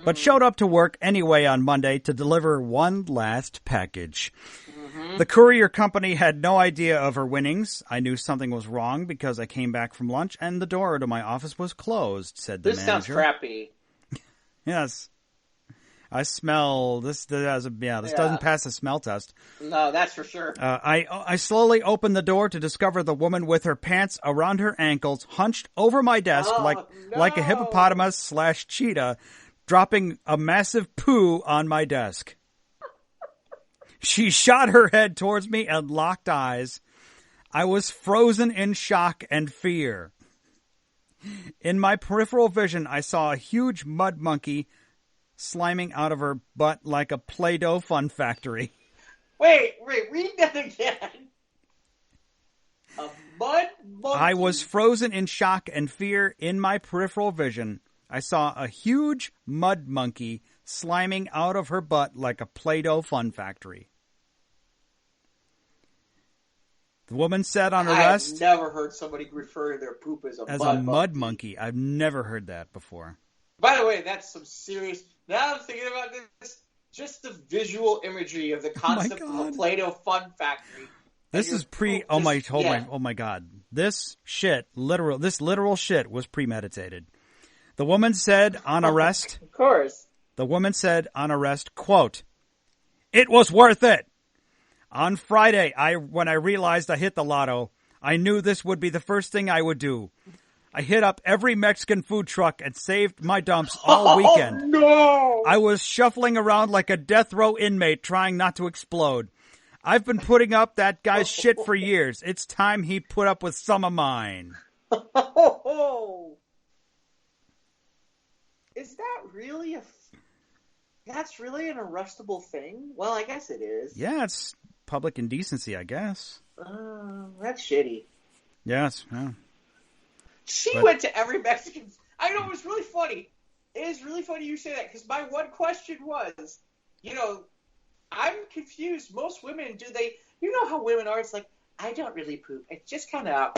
Speaker 2: but showed up to work anyway on Monday to deliver one last package. The courier company had no idea of her winnings. I knew something was wrong because I came back from lunch and the door to my office was closed, said the manager.
Speaker 1: This sounds crappy.
Speaker 2: Yes. I smell this. Doesn't pass the smell test.
Speaker 1: No, that's for sure.
Speaker 2: I slowly opened the door to discover the woman with her pants around her ankles, hunched over my desk like a hippopotamus/cheetah, dropping a massive poo on my desk. She shot her head towards me and locked eyes. I was frozen in shock and fear. In my peripheral vision, I saw a huge mud monkey sliming out of her butt like a Play-Doh fun factory.
Speaker 1: Wait, read that again. A mud monkey.
Speaker 2: I was frozen in shock and fear. In my peripheral vision, I saw a huge mud monkey sliming out of her butt like a Play-Doh fun factory. The woman said on arrest...
Speaker 1: I've never heard somebody refer to their poop as a
Speaker 2: mud monkey. I've never heard that before.
Speaker 1: By the way, that's some serious... Now I'm thinking about this, just the visual imagery of the concept of a Play-Doh fun factory.
Speaker 2: This is Oh my God. This literal shit was premeditated. The woman said on arrest...
Speaker 1: Of course.
Speaker 2: The woman said on arrest, quote, "It was worth it. On Friday, when I realized I hit the lotto, I knew this would be the first thing I would do. I hit up every Mexican food truck and saved my dumps all weekend.
Speaker 1: Oh, no!
Speaker 2: I was shuffling around like a death row inmate trying not to explode. I've been putting up that guy's shit for years. It's time he put up with some of mine."
Speaker 1: Is that really that's really an arrestable thing? Well, I guess it is.
Speaker 2: Yeah, it's public indecency, I guess.
Speaker 1: That's shitty.
Speaker 2: Yes. Yeah.
Speaker 1: She went to every Mexican... I know, it was really funny. it is really funny you say that, because my one question was, I'm confused. Most women, you know how women are? It's like, I don't really poop. It's just kind of,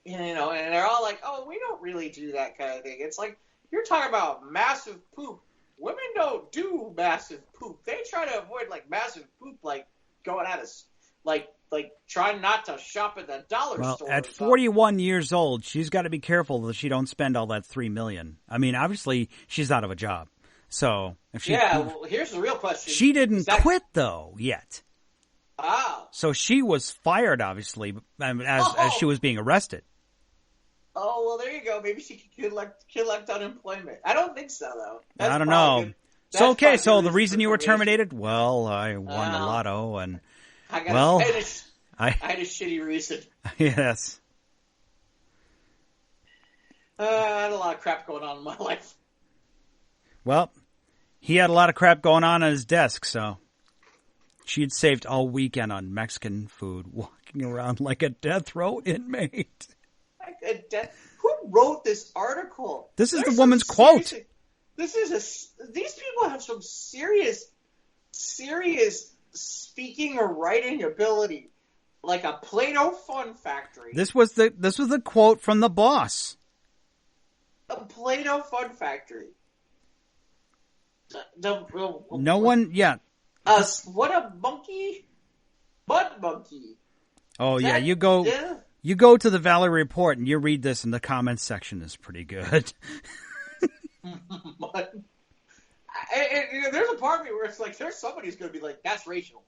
Speaker 1: and they're all like, oh, we don't really do that kind of thing. It's like, you're talking about massive poop. Women don't do massive poop. They try to avoid, like, massive poop, like, going out of, like trying not to shop at the dollar store.
Speaker 2: Well, at 41 years old, she's got to be careful that she don't spend all that $3 million. I mean, obviously, she's out of a job. So, if she...
Speaker 1: Yeah, well, here's the real question.
Speaker 2: She didn't quit, though, yet.
Speaker 1: Oh.
Speaker 2: So she was fired, obviously, as she was being arrested.
Speaker 1: Oh, well, there you go. Maybe she could collect unemployment. I don't think so, though.
Speaker 2: I don't know. So the reason you were terminated? Well, I won the lotto, and... I had
Speaker 1: a shitty reason.
Speaker 2: Yes.
Speaker 1: I had a lot of crap going on in my life.
Speaker 2: Well, he had a lot of crap going on his desk, so she had saved all weekend on Mexican food, walking around like a death row inmate.
Speaker 1: Who wrote this article?
Speaker 2: This is the woman's quote.
Speaker 1: These people have some serious speaking or writing ability, like a Play-Doh Fun Factory.
Speaker 2: This was the quote from the boss.
Speaker 1: A Play-Doh Fun Factory.
Speaker 2: No one, yeah.
Speaker 1: What a monkey, butt monkey.
Speaker 2: Oh yeah, you go to the Valley Report and you read this, and the comments section is pretty good.
Speaker 1: There's a part of me where it's like, there's somebody who's going to be like, that's racial.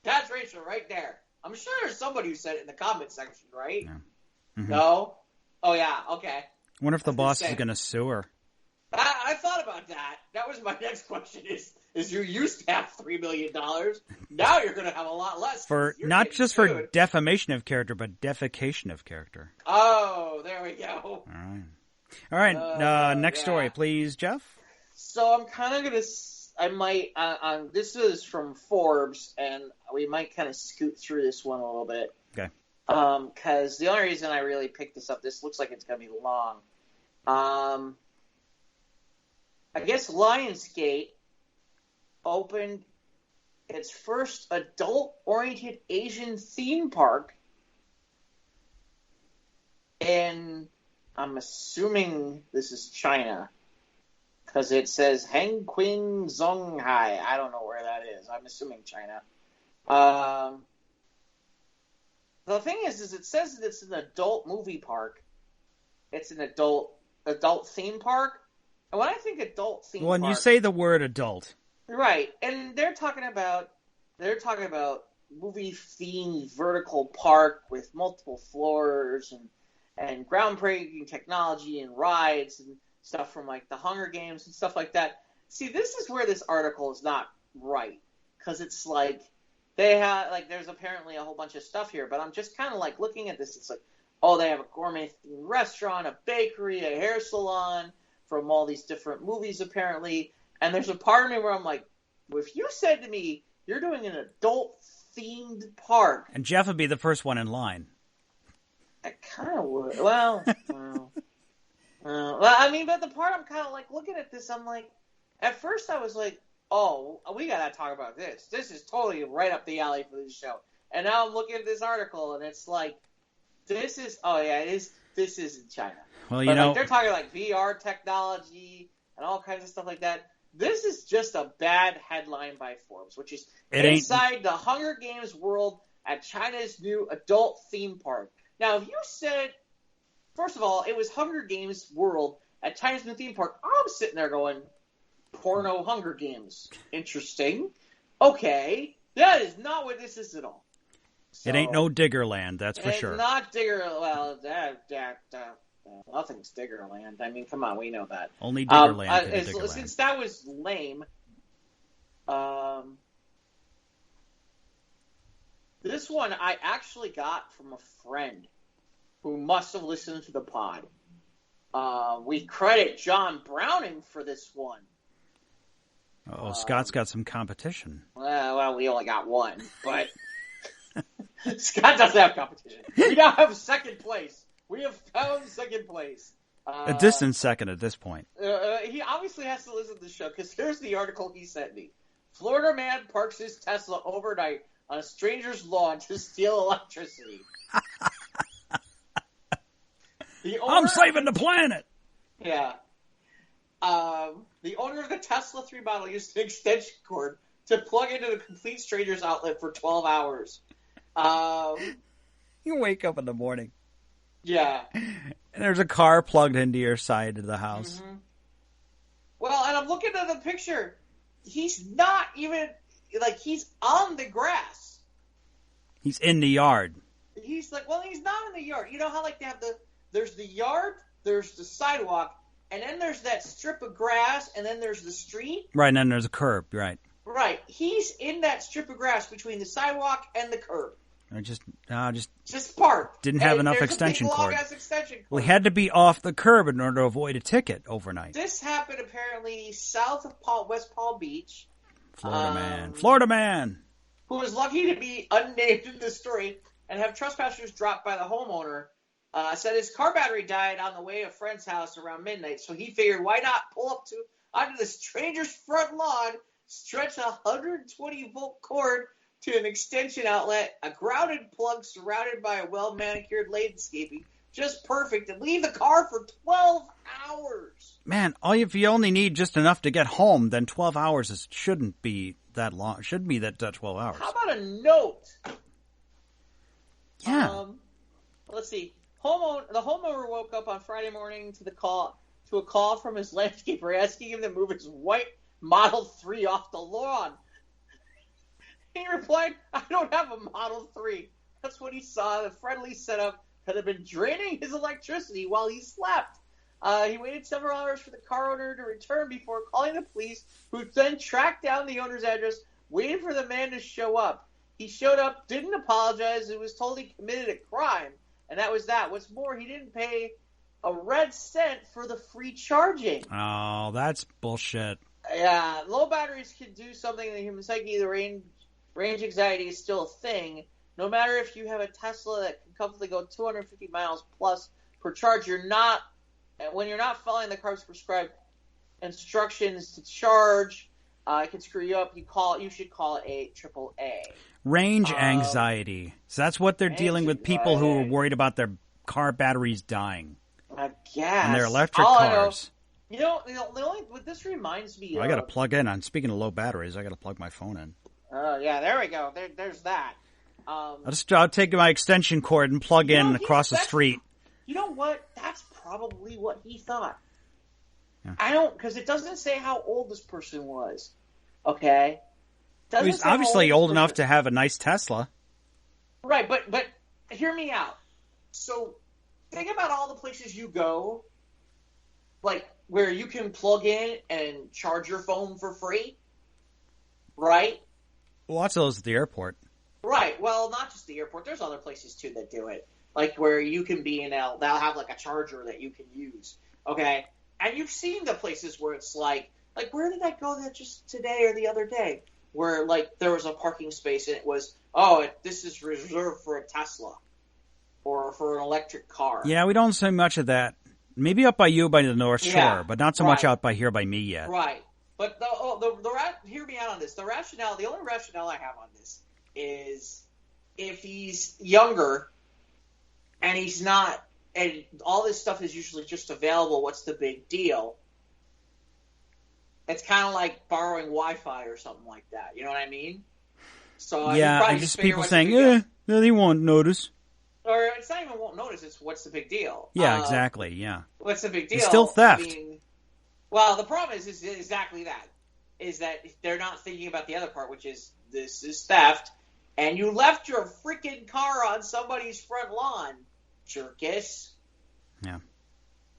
Speaker 1: That's racial right there. I'm sure there's somebody who said it in the comment section, right?
Speaker 2: Yeah. Mm-hmm.
Speaker 1: No? Oh, yeah, okay.
Speaker 2: I wonder if the boss is going to sue her.
Speaker 1: I thought about that. That was my next question is you used to have $3 million. Now you're going to have a lot less.
Speaker 2: Not just for defamation of character, but defecation of character.
Speaker 1: Oh, there we go.
Speaker 2: All right. Next story, please, Jeff.
Speaker 1: So I'm kind of going to, this is from Forbes, and we might kind of scoot through this one a little bit.
Speaker 2: Okay.
Speaker 1: Because the only reason I really picked this up, this looks like it's going to be long. I guess Lionsgate opened its first adult-oriented Asian theme park in, I'm assuming this is China, because it says Hengqin Zonghai. I don't know where that is. I'm assuming China. The thing is it says that it's an adult movie park. It's an adult theme park. And when I think adult theme park...
Speaker 2: When you say the word adult...
Speaker 1: Right. And they're talking about movie-themed vertical park with multiple floors and groundbreaking technology and rides and stuff from, like, the Hunger Games and stuff like that. See, this is where this article is not right. Because it's like, they have, like, there's apparently a whole bunch of stuff here, but I'm just kind of, like, looking at this, it's like, oh, they have a gourmet restaurant, a bakery, a hair salon from all these different movies, apparently. And there's a part of me where I'm like, well, if you said to me, you're doing an adult-themed park...
Speaker 2: And Jeff would be the first one in line.
Speaker 1: I kind of would. Well, I mean, but the part I'm kind of like, looking at this, I'm like, at first I was like, oh, we got to talk about this. This is totally right up the alley for this show. And now I'm looking at this article, and it's like, this is in China.
Speaker 2: Well, you know,
Speaker 1: like, they're talking like VR technology and all kinds of stuff like that. This is just a bad headline by Forbes, which is inside the Hunger Games world at China's new adult theme park. Now, if you said, first of all, it was Hunger Games world at China's new theme park, I'm sitting there going, porno Hunger Games. Interesting. Okay. That is not what this is at all. So,
Speaker 2: it ain't no Diggerland, that's for sure.
Speaker 1: It's not Diggerland. Well, nothing's Diggerland. I mean, come on, we know that.
Speaker 2: Only Diggerland. Diggerland.
Speaker 1: Since that was lame, this one I actually got from a friend who must have listened to the pod. We credit John Browning for this one.
Speaker 2: Oh, Scott's got some competition.
Speaker 1: Well, we only got one, but Scott doesn't have competition. We now have second place. We have found second place.
Speaker 2: A distant second at this point.
Speaker 1: He obviously has to listen to the show, because here's the article he sent me. Florida man parks his Tesla overnight on a stranger's lawn to steal electricity.
Speaker 2: I'm saving the planet!
Speaker 1: Yeah. The owner of the Tesla 3 model used an extension cord to plug into the complete stranger's outlet for 12 hours.
Speaker 2: You wake up in the morning.
Speaker 1: Yeah.
Speaker 2: And there's a car plugged into your side of the house.
Speaker 1: Mm-hmm. Well, and I'm looking at the picture. He's not even, like, he's on the grass.
Speaker 2: He's in the yard.
Speaker 1: He's like, well, he's not in the yard. You know how, like, they have there's the yard, there's the sidewalk, and then there's that strip of grass, and then there's the street.
Speaker 2: Right, and then there's a curb, right.
Speaker 1: Right. He's in that strip of grass between the sidewalk and the curb.
Speaker 2: I just
Speaker 1: parked.
Speaker 2: Didn't have enough extension cord.
Speaker 1: Extension cord.
Speaker 2: Well, he had to be off the curb in order to avoid a ticket overnight.
Speaker 1: This happened apparently south of West Palm Beach.
Speaker 2: Florida man.
Speaker 1: Who was lucky to be unnamed in this story and have trespassers dropped by the homeowner. Said his car battery died on the way to a friend's house around midnight, so he figured, why not pull up onto the stranger's front lawn, stretch a 120-volt cord to an extension outlet, a grounded plug surrounded by a well-manicured landscaping, just perfect, and leave the car for 12 hours.
Speaker 2: Man, if you only need just enough to get home, then 12 hours shouldn't be that long. It shouldn't be that 12 hours.
Speaker 1: How about a note?
Speaker 2: Yeah.
Speaker 1: Let's see. The homeowner woke up on Friday morning to a call from his landscaper asking him to move his white Model 3 off the lawn. He replied, I don't have a Model 3. That's what he saw. The friendly setup had been draining his electricity while he slept. He waited several hours for the car owner to return before calling the police, who then tracked down the owner's address, waiting for the man to show up. He showed up, didn't apologize, and was told he committed a crime. And that was that. What's more, he didn't pay a red cent for the free charging.
Speaker 2: Oh, that's bullshit.
Speaker 1: Yeah, low batteries can do something in the human psyche. The range anxiety is still a thing. No matter if you have a Tesla that can comfortably go 250 miles plus per charge, when you're not following the car's prescribed instructions to charge, it can screw you up. You should call it AAA.
Speaker 2: Range anxiety. So that's what they're dealing with, people who are worried about their car batteries dying.
Speaker 1: I guess.
Speaker 2: And their electric cars.
Speaker 1: You know, what this reminds me of...
Speaker 2: I got to plug in. Speaking of low batteries, I got to plug my phone in.
Speaker 1: Oh, yeah, there we go. There's that.
Speaker 2: I'll take my extension cord and plug in across the street.
Speaker 1: You know what? That's probably what he thought.
Speaker 2: Yeah.
Speaker 1: Because it doesn't say how old this person was. Okay?
Speaker 2: He's obviously old enough to have a nice Tesla.
Speaker 1: Right, but hear me out. So, think about all the places you go, like, where you can plug in and charge your phone for free. Right?
Speaker 2: Lots of those at the airport.
Speaker 1: Right. Well, not just the airport. There's other places, too, that do it. Like, where you can be they'll have, like, a charger that you can use. Okay? And you've seen the places where it's like, where did I go that just today or the other day? Where, like, there was a parking space and it was, this is reserved for a Tesla or for an electric car.
Speaker 2: Yeah, we don't see much of that. Maybe up by you by the North Shore, but not so much out by here by me yet.
Speaker 1: Right. But hear me out on this. The only rationale I have on this is if he's younger and he's not, and all this stuff is usually just available, what's the big deal? It's kind of like borrowing Wi-Fi or something like that. You know what I mean? So
Speaker 2: yeah, and just people saying, they won't notice.
Speaker 1: Or it's not even won't notice. It's what's the big deal?
Speaker 2: Yeah, exactly. Yeah.
Speaker 1: What's the big deal?
Speaker 2: It's still theft.
Speaker 1: I mean, well, the problem is exactly that. Is that they're not thinking about the other part, which is this is theft, and you left your freaking car on somebody's front lawn, jerkus.
Speaker 2: Yeah.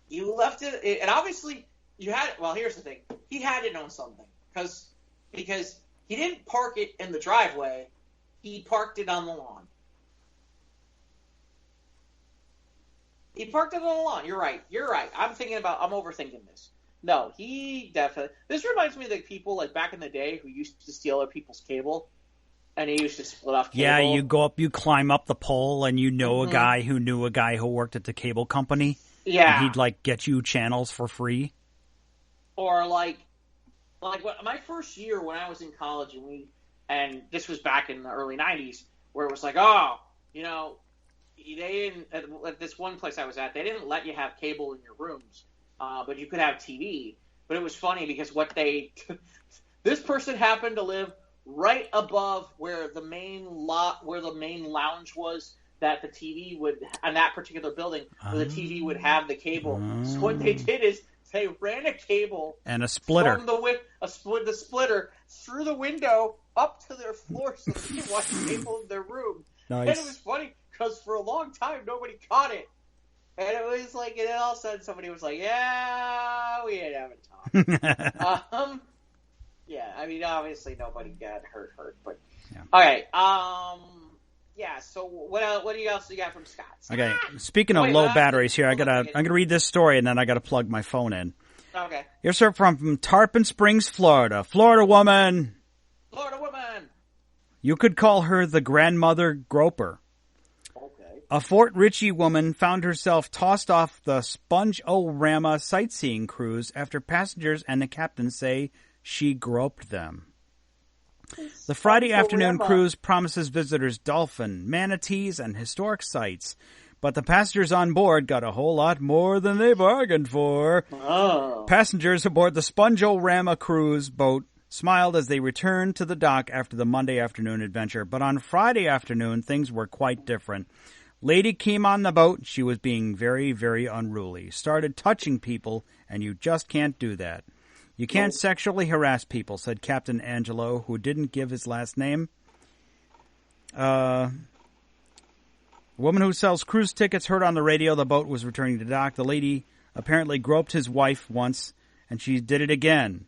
Speaker 1: You left it, and obviously you had it. Well, here's the thing: he had to know something because he didn't park it in the driveway; he parked it on the lawn. He parked it on the lawn. You're right. I'm overthinking this. No, he definitely... This reminds me of the people, like, back in the day who used to steal other people's cable, and he used to split off cable.
Speaker 2: Yeah, you climb up the pole, and you know a guy who knew a guy who worked at the cable company.
Speaker 1: Yeah.
Speaker 2: And he'd, like, get you channels for free.
Speaker 1: Or, like my first year when I was in college, and this was back in the early 90s, where it was like, oh, you know, they didn't, at this one place I was at, they didn't let you have cable in your rooms, but you could have TV. But it was funny because this person happened to live right above where the main lounge was, that the TV would, on that particular building, where the TV would have the cable. So what they did is they ran a cable
Speaker 2: and a splitter
Speaker 1: from the splitter through the window up to their floor so they could watch cable in their room.
Speaker 2: Nice.
Speaker 1: And it was funny because for a long time nobody caught it. And it was like, and then all of a sudden somebody was like, "Yeah, we ain't having talk." Yeah, I mean, obviously nobody got hurt, but
Speaker 2: yeah.
Speaker 1: Okay. Yeah. So what else you got from Scott?
Speaker 2: Okay. Speaking of low batteries here, I'm gonna read this story and then I gotta plug my phone in.
Speaker 1: Okay.
Speaker 2: Here's from Tarpon Springs, Florida. Florida woman. You could call her the grandmother groper.
Speaker 1: Okay.
Speaker 2: A Fort Ritchie woman found herself tossed off the Sponge-O-Rama sightseeing cruise after passengers and the captain say she groped them. The Friday afternoon cruise promises visitors dolphin, manatees, and historic sights, but the passengers on board got a whole lot more than they bargained for.
Speaker 1: Oh.
Speaker 2: Passengers aboard the Sponge-O-Rama cruise boat smiled as they returned to the dock after the Monday afternoon adventure, but on Friday afternoon things were quite different. Lady came on the boat. She was being very, very unruly. Started touching people, and you just can't do that. You can't sexually harass people, said Captain Angelo, who didn't give his last name. A woman who sells cruise tickets heard on the radio the boat was returning to dock. The lady apparently groped his wife once, and she did it again.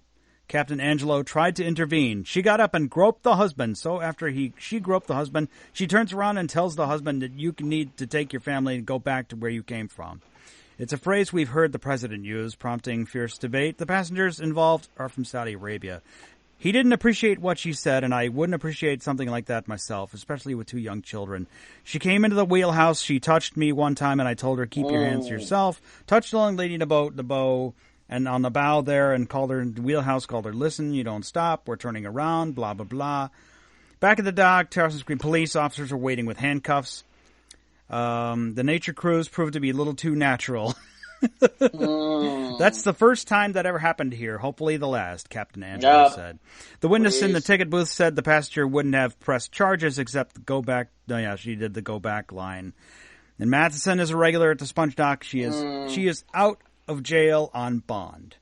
Speaker 2: Captain Angelo tried to intervene. She got up and groped the husband. So after she groped the husband, she turns around and tells the husband that you need to take your family and go back to where you came from. It's a phrase we've heard the president use, prompting fierce debate. The passengers involved are from Saudi Arabia. He didn't appreciate what she said, and I wouldn't appreciate something like that myself, especially with 2 young children. She came into the wheelhouse. She touched me one time, and I told her, keep your hands to yourself. Touched the young lady in the bow, and on the bow there, and called her, the wheelhouse called her, listen, you don't stop. We're turning around, blah, blah, blah. Back at the dock, Tarpon Springs police officers were waiting with handcuffs. The nature cruise proved to be a little too natural. That's the first time that ever happened here. Hopefully the last, Captain Angelo said. The witness in the ticket booth said the passenger wouldn't have pressed charges except go back. No, yeah, she did the go back line. And Matheson is a regular at the Sponge Dock. She is out of jail on bond.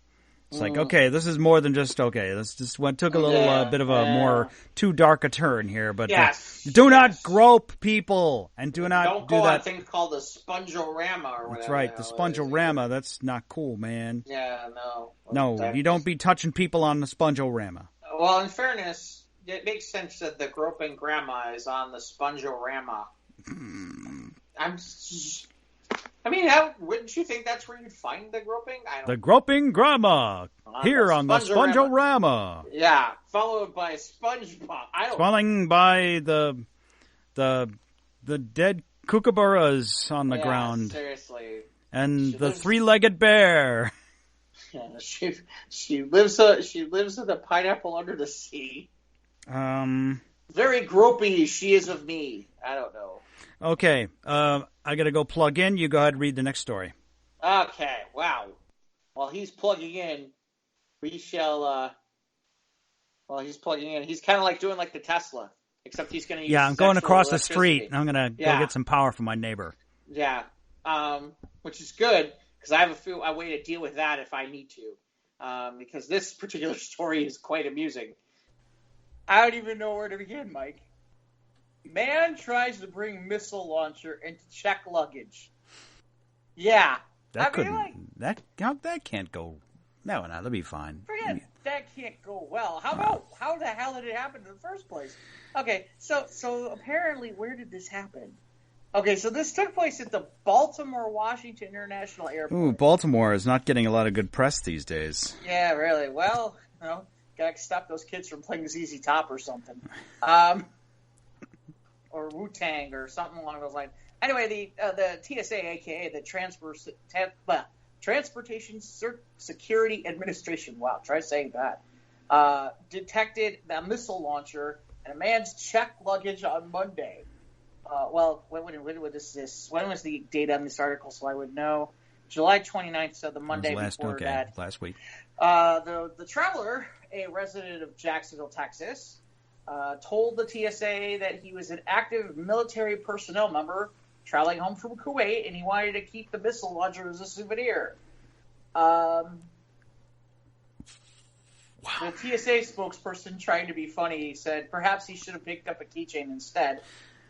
Speaker 2: It's like, okay, this is more than just, okay, this just took a little bit of a more too dark a turn here, but do not grope people, and don't do that
Speaker 1: thing called the Sponge-O-Rama or whatever.
Speaker 2: That's right, the Sponge-O-Rama, that's not cool, man.
Speaker 1: Yeah, no.
Speaker 2: No, you don't be touching people on the Sponge-O-Rama.
Speaker 1: Well, in fairness, it makes sense that the groping grandma is on the Sponge-O-Rama. Wouldn't you think that's where you'd find the groping?
Speaker 2: The groping grandma here on the Sponge-O-Rama.
Speaker 1: Yeah, followed by SpongeBob.
Speaker 2: Following by the dead kookaburras on the ground.
Speaker 1: Seriously.
Speaker 2: And the 3-legged bear.
Speaker 1: Yeah, she lives in the pineapple under the sea. Very gropey she is of me. I don't know.
Speaker 2: Okay, I gotta go plug in. You go ahead and read the next story.
Speaker 1: Okay, wow. While he's plugging in, we shall, he's plugging in. He's kind of like doing like the Tesla, except he's going to use
Speaker 2: I'm going across the street, and I'm going to go get some power from my neighbor.
Speaker 1: Yeah, which is good, because I have a way to deal with that if I need to, because this particular story is quite amusing. I don't even know where to begin, Mike. Man tries to bring missile launcher into check luggage. Yeah.
Speaker 2: That can't go. No, that'll be fine.
Speaker 1: Forget that can't go well. How the hell did it happen in the first place? Okay, so apparently, where did this happen? Okay, so this took place at the Baltimore Washington International Airport.
Speaker 2: Ooh, Baltimore is not getting a lot of good press these days.
Speaker 1: Yeah, really. Well, gotta stop those kids from playing ZZ Top or something. Or Wu-Tang or something along those lines. Anyway, the TSA, aka the Transportation Security Administration. Wow, try saying that. Detected the missile launcher and a man's checked luggage on Monday. When was the date on this article? So I would know. July 29th, so the Monday before that.
Speaker 2: Last week.
Speaker 1: The traveler, a resident of Jacksonville, Texas, told the TSA that he was an active military personnel member traveling home from Kuwait, and he wanted to keep the missile launcher as a souvenir. The TSA spokesperson, trying to be funny, said perhaps he should have picked up a keychain instead.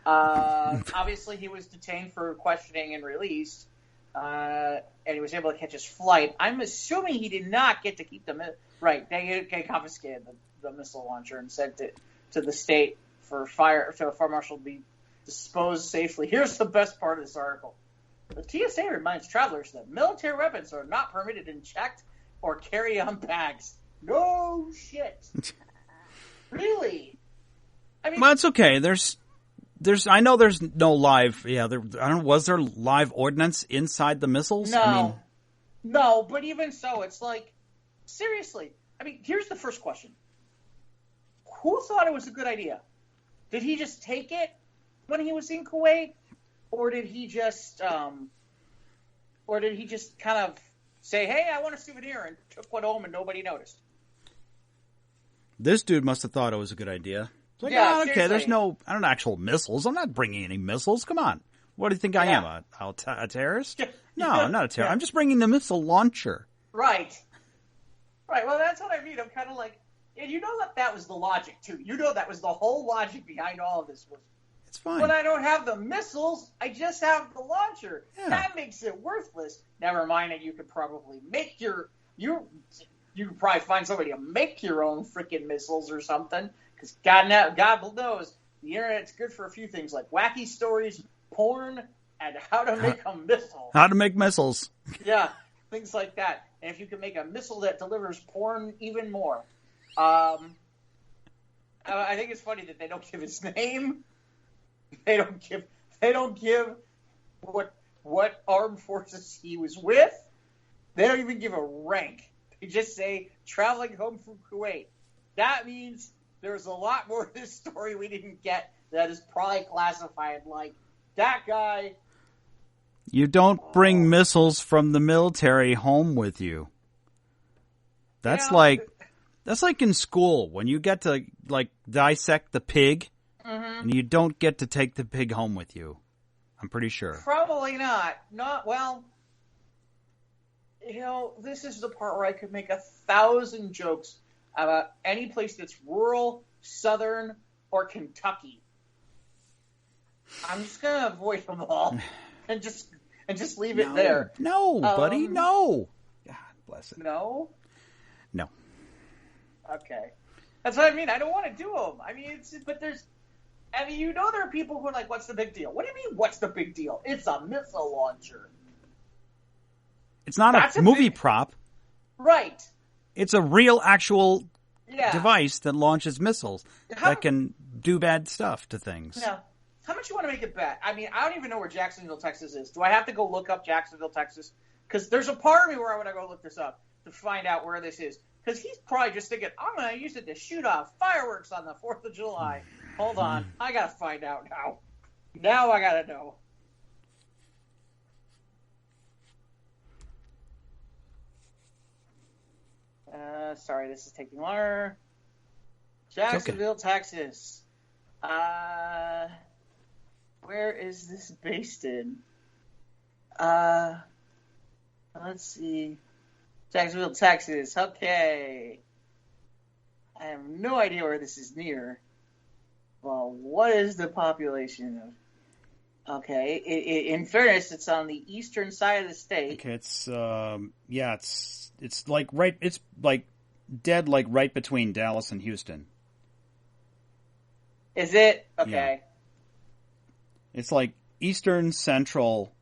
Speaker 1: Obviously, he was detained for questioning and released, and he was able to catch his flight. I'm assuming he did not get to keep the right. They confiscated the missile launcher and sent it to the state for a fire marshal to be disposed safely. Here's the best part of this article. The TSA reminds travelers that military weapons are not permitted in checked or carry-on bags. No shit. Really? I mean,
Speaker 2: well, it's okay. I know there's no live. Yeah, was there live ordnance inside the missiles?
Speaker 1: No, no. But even so, it's like, seriously. I mean, here's the first question: who thought it was a good idea? Did he just take it when he was in Kuwait, or did he just kind of say, "Hey, I want a souvenir," and took one home and nobody noticed?
Speaker 2: This dude must have thought it was a good idea. It's like,
Speaker 1: yeah,
Speaker 2: okay, I don't actual missiles. I'm not bringing any missiles. Come on. What do you think I am, a terrorist? No, I'm not a terrorist. I'm just bringing the missile launcher.
Speaker 1: Right. Well, that's what I mean. I'm kind of like, and you know that was the logic, too. You know that was the whole logic behind all of this.
Speaker 2: It's fine.
Speaker 1: When I don't have the missiles, I just have the launcher. Yeah. That makes it worthless. Never mind that you could probably make you could probably find somebody to make your own freaking missiles or something. Because God knows the internet's good for a few things like wacky stories, porn, and how to make a missile.
Speaker 2: How to make missiles.
Speaker 1: Yeah, things like that. And if you can make a missile that delivers porn, even more. I think it's funny that they don't give his name. They don't give what armed forces he was with. They don't even give a rank. They just say traveling home from Kuwait. That means there's a lot more to this story we didn't get that is probably classified. Like, that guy...
Speaker 2: You don't bring missiles from the military home with you. That's like in school when you get to, like, dissect the pig, and you don't get to take the pig home with you. I'm pretty sure.
Speaker 1: Probably not. Well... this is the part where I could make 1,000 jokes about any place that's rural, southern, or Kentucky. I'm just gonna avoid them all and just leave it there.
Speaker 2: No, buddy, no. God bless it.
Speaker 1: No.
Speaker 2: No.
Speaker 1: Okay, that's what I mean. I don't want to do them. I mean, there are people who are like, "What's the big deal?" What do you mean? What's the big deal? It's a missile launcher.
Speaker 2: It's not a movie prop.
Speaker 1: Right.
Speaker 2: It's a real, actual device that launches missiles that can do bad stuff to things.
Speaker 1: Yeah. How much you want to make it bet? I mean, I don't even know where Jacksonville, Texas is. Do I have to go look up Jacksonville, Texas? Because there's a part of me where I want to go look this up to find out where this is. Because he's probably just thinking, I'm going to use it to shoot off fireworks on the 4th of July. Hold on. I got to find out now. Now I got to know. Sorry, this is taking longer. Jacksonville, Texas. Where is this based in? Let's see. Jacksonville, Texas. Okay. I have no idea where this is near. Well, what is the population of? Okay. In fairness, it's on the eastern side of the state.
Speaker 2: Okay, it's like right. It's like dead, like right between Dallas and Houston.
Speaker 1: Is it? Okay.
Speaker 2: Yeah. It's like eastern central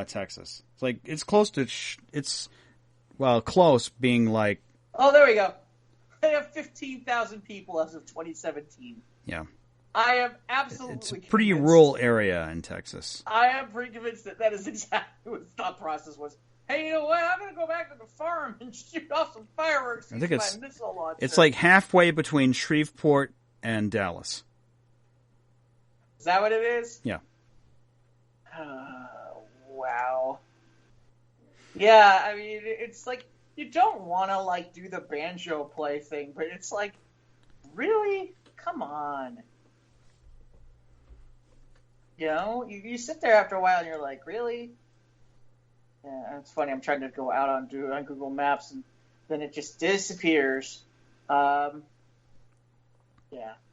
Speaker 2: Texas. It's like it's close to. Close being like.
Speaker 1: Oh, there we go. They have 15,000 people as of 2017.
Speaker 2: Yeah.
Speaker 1: I am absolutely
Speaker 2: It's a pretty
Speaker 1: convinced.
Speaker 2: rural area in Texas.
Speaker 1: I am pretty convinced that is exactly what the thought process was. Hey, you know what? I'm going to go back to the farm and shoot off some fireworks.
Speaker 2: I think it's
Speaker 1: my missile launcher.
Speaker 2: It's like halfway between Shreveport and Dallas.
Speaker 1: Is that what it is?
Speaker 2: Yeah.
Speaker 1: Wow. Yeah, I mean, it's like, you don't want to, like, do the banjo play thing, but it's like, really? Come on. You know, you sit there after a while and you're like, really? Yeah, it's funny. I'm trying to go out on Google Maps and then it just disappears. Yeah,